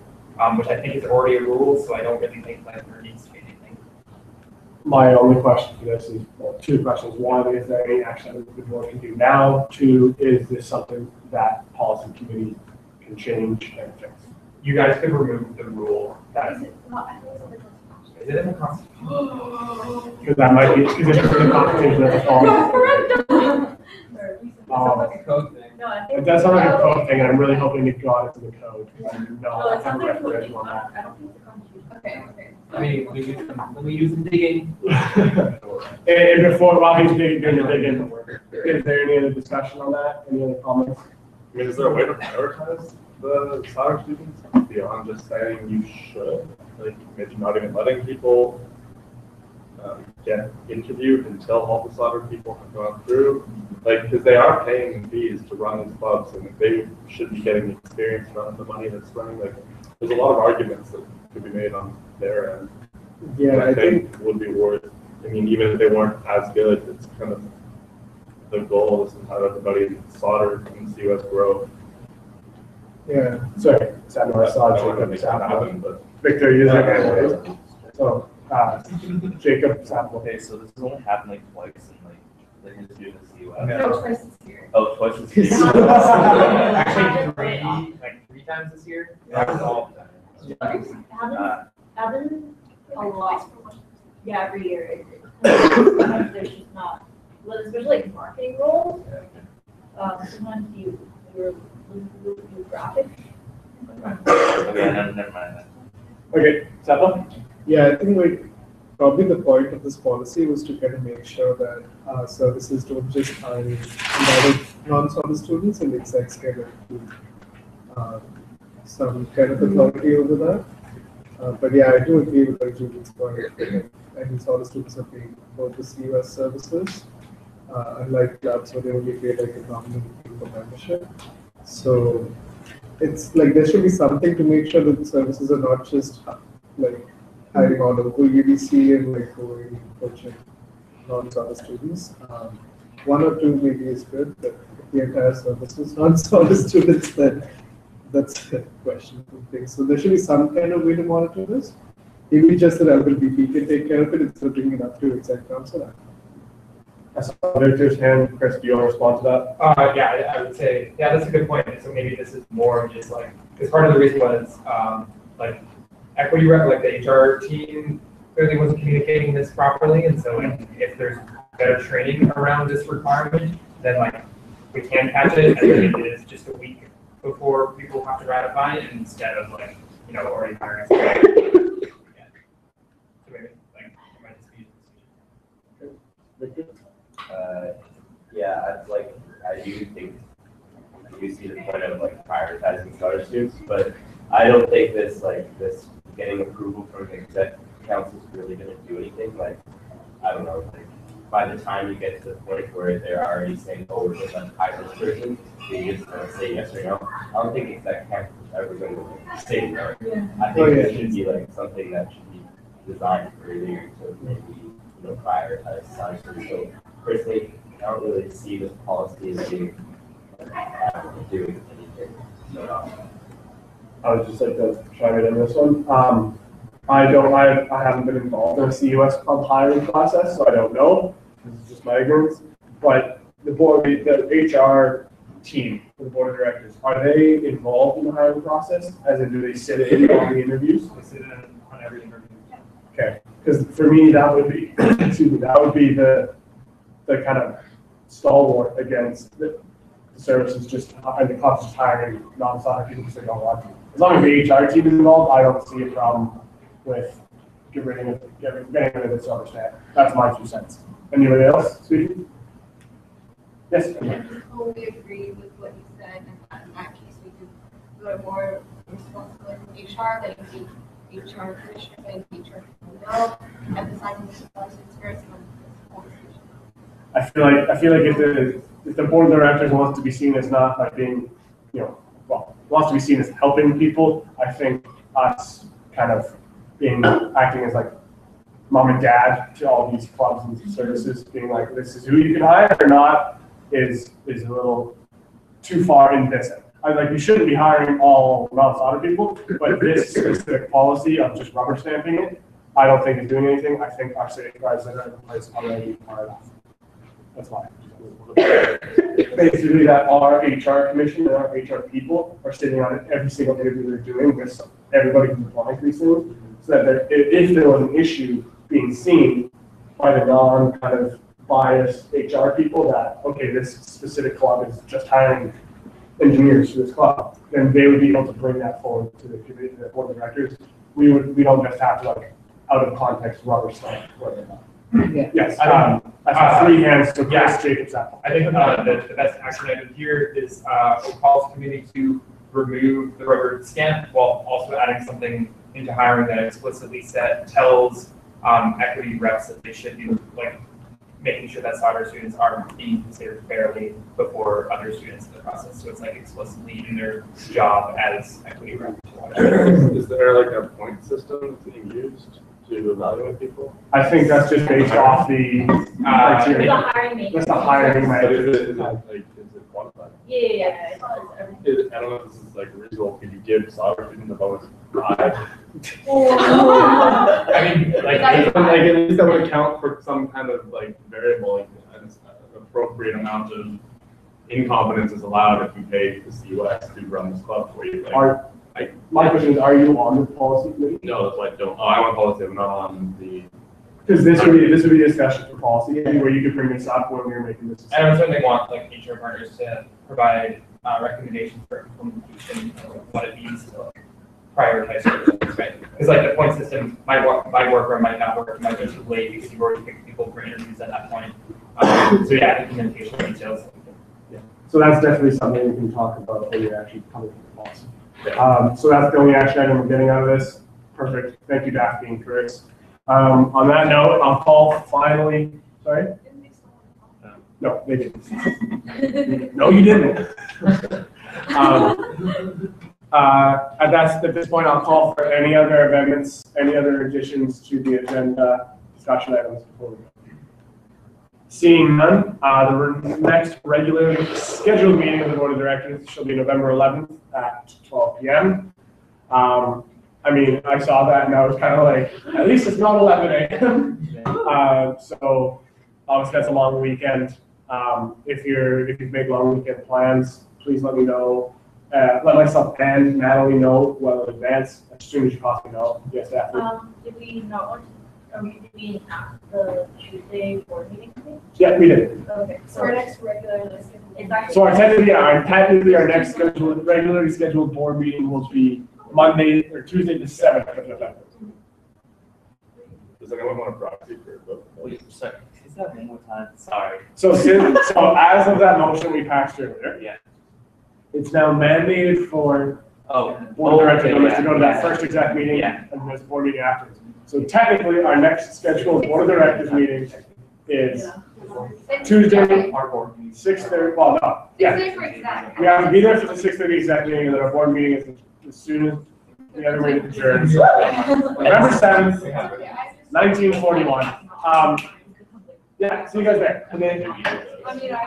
which I think is already a rule, so I don't really think that there needs to be anything. My only question for this is, well, two questions. One, is there any action that the board can do now? Two, is this something that policy committee can change and fix? You guys could remove the rule that Is it not, I think it's on the Constitution. is it in the Constitution? Because that might be, because it's the competition of the policy. It sounds like a code thing. No, I think. It does sound like a code thing, and I'm really hoping it got into the code. Because I do No, not it's have not a like. referendum on that. I don't think it's the Constitution. Okay. I mean, we use some digging. And before, while he's doing the digging, is there any other discussion on that? Any other comments? I mean, is there a way to prioritize the solder students beyond just saying you should? Like, maybe not even letting people get interviewed until all the solder people have gone through? Like, because they are paying fees to run these clubs, and they should be getting the experience running the money that's running. Like, there's a lot of arguments that could be made on their end. Yeah, I think would be worth. I mean, even if they weren't as good, it's kind of the goal is to have everybody solder in the US grow. Yeah, sorry, Samuel, I I saw don't want to Jacob make that Sample. happen, but Victor, you're the So, Jacob Sample. Okay, so this has only happened like twice in like the history of the CUS. No, twice this year. Oh, twice this year. Actually, three times this year. That was all. Haven't a lot. Yeah, every year. Sometimes there's just not, well, especially like marketing roles. Sometimes you're graphic. Okay, never mind. Okay, Sample? Yeah, I think like probably the point of this policy was to kind of make sure that services don't just hire invited non-solid students and execs kind of keep some kind of authority over that. But yeah, I do agree with Julian's point. I think solid students are paying both the CUS services, unlike clubs where they only pay like a nominal fee for membership. So it's like there should be something to make sure that the services are not just like hiring all local UBC and like going coaching non-solid students. One or two maybe is good, but if the entire service is non-solid students, then that's a questionable thing. So there should be some kind of way to monitor this. Maybe just that LBP can take care of it instead of bringing it up to exec council. I saw Victor's hand. Chris, do you want to respond to that? Yeah, I would say, yeah, that's a good point. So maybe this is more just like, because part of the reason was like equity rep, like the HR team clearly wasn't communicating this properly. And so like, if there's better training around this requirement, then like we can catch it. And then it is just a week before people have to ratify it instead of like, you know, already hiring. So maybe like, it might just be. Victor? Yeah, it's like, I do see the point of like prioritizing scholar students, but I don't think this getting approval from the exec council is really gonna do anything. Like, I don't know, like by the time you get to the point where they're already saying, oh, we're just on hire this person, they just say yes or no. I don't think exec council is ever gonna like, say no. Yeah. I think it should be like something that should be designed earlier to maybe, prioritize scholar students. So personally, I don't really see this policy as being doing anything. So, I would just like to chime in this one. I haven't been involved in a CUS club hiring process, so I don't know. This is just my ignorance. But the HR team, the board of directors, are they involved in the hiring process? As in, do they sit in on the interviews? They sit in on every interview. Okay, because for me, that would be, excuse me, that would be the kind of stalwart against the services just, and the clubs just hiring non-solid people because they don't want to. As long as the HR team is involved, I don't see a problem with getting rid of this other staff. That's my 2 cents. Anybody else speaking? Yes? I totally agree with what you said, and in that case, we could go to more responsibility from HR, that you see HR commissioner and HR know, emphasizing the supply chain first and then I feel like if the board of directors wants to be seen as not like being, wants to be seen as helping people, I think us kind of acting as like mom and dad to all these clubs and services, being like, this is who you can hire or not, is a little too far in this. you shouldn't be hiring all non-solder people, but this specific policy of just rubber stamping it, I don't think is doing anything. I think our safeguards that are in place already are enough. That's why. Basically, that our HR commission and our HR people are sitting on it every single interview they're doing with everybody who's applying for these things, so that if there was an issue being seen by the non-kind of biased HR people that, okay, this specific club is just hiring engineers for this club, then they would be able to bring that forward to the committee, to the board of directors. We don't just have to like out of context rubber stamp whether or not. Yeah. Yes, I have three hands to yeah. Chris Jacobs apple. I think the best action item here is we'll call the committee to remove the rubber stamp while also adding something into hiring that explicitly tells equity reps that they should be like making sure that solder students are being considered fairly before other students in the process. So it's like explicitly in their job as equity reps. Is there like a point system that's being used to evaluate people? I think that's just based off the criteria. The hiring matrix. That's the hiring But matrix. is it quantified? Yeah. I don't know if this is like reasonable. Could you give solder students a bonus 5? I mean, like at least that would account for some kind of like variable, like an appropriate amount of incompetence is allowed if you pay the CUS to run this club for you. Like, My question is, are you on the policy committee? no, that's why I don't. Oh, I'm on policy. I'm not on the. Because this would be a discussion for policy committee where you could bring this up when we were making this. And I would certainly want like HR partners to provide recommendations for implementation of what it means to like prioritize services, right? Because like the point system might work or might not work, it might be too late because you've already picked people for interviews at that point. So yeah, implementation details. Yeah. So that's definitely something we can talk about when we actually come to the policy. So that's the only action item we're getting out of this. Perfect. Thank you, Daphne and Chris. On that note, I'll call finally. Sorry? No, they didn't. No, you didn't. At this point, I'll call for any other amendments, any other additions to the agenda discussion items before we go. Seeing none, the next regularly scheduled meeting of the Board of Directors shall be November 11th at 12 p.m. I mean, I saw that and I was kind of like, at least it's not 11 a.m. So obviously that's a long weekend. If you've made long weekend plans, please let me know. Let myself and Natalie know well in advance, as soon as you possibly know. Yes, Daphne? Did we not, did we have the Tuesday board meeting today? Yeah, we did. Okay, So our next regular list it's actually. So technically our next regularly scheduled board meeting will be Monday or Tuesday the 7th of November. Does anyone want a proxy for both? Wait, sorry. Is that one more time? Sorry. So as of that motion we passed earlier, Yeah. it's now mandated for Oh. board of director members to yeah, go to yeah. that first exec meeting Yeah. and there's a board meeting afterwards. So technically our next scheduled board of directors meeting is Tuesday, Our board meeting. 6:30. Well, no, yeah. for exact. We have to be there for the 6:30 exec meeting, and then our board meeting is as soon as the other meeting adjourns. November 7th, 1941. Yeah, see you guys there. And then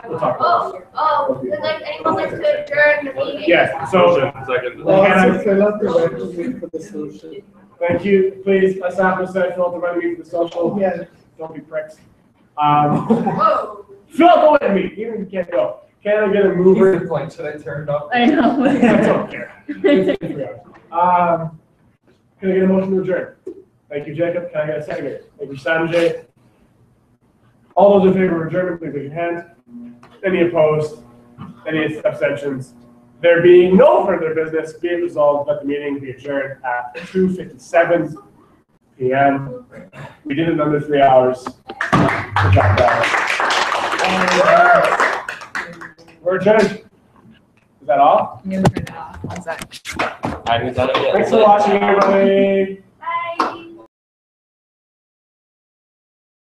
we'll talk about Would like anyone like to adjourn the meeting? yeah, so Second. Also fill out the resume for the social. thank you. Please, Asafo said, fill out the resume for the social. Yeah. Don't be pricks. Whoa. Fill out the resume. You can't go. Can I get a mover? Like, should I turn it off? I know. I don't care. Can I get a motion to adjourn? Thank you, Jacob. Can I get a second? Thank you, Sanjay. All those in favor of adjournment, please raise your hand. Any opposed? Any abstentions? There being no further business, be it resolved that the meeting be adjourned at 2:57 p.m. We did it in under 3 hours. Good job, guys. We're adjourned. Is that all? I haven't done it yet. Thanks for watching, everybody.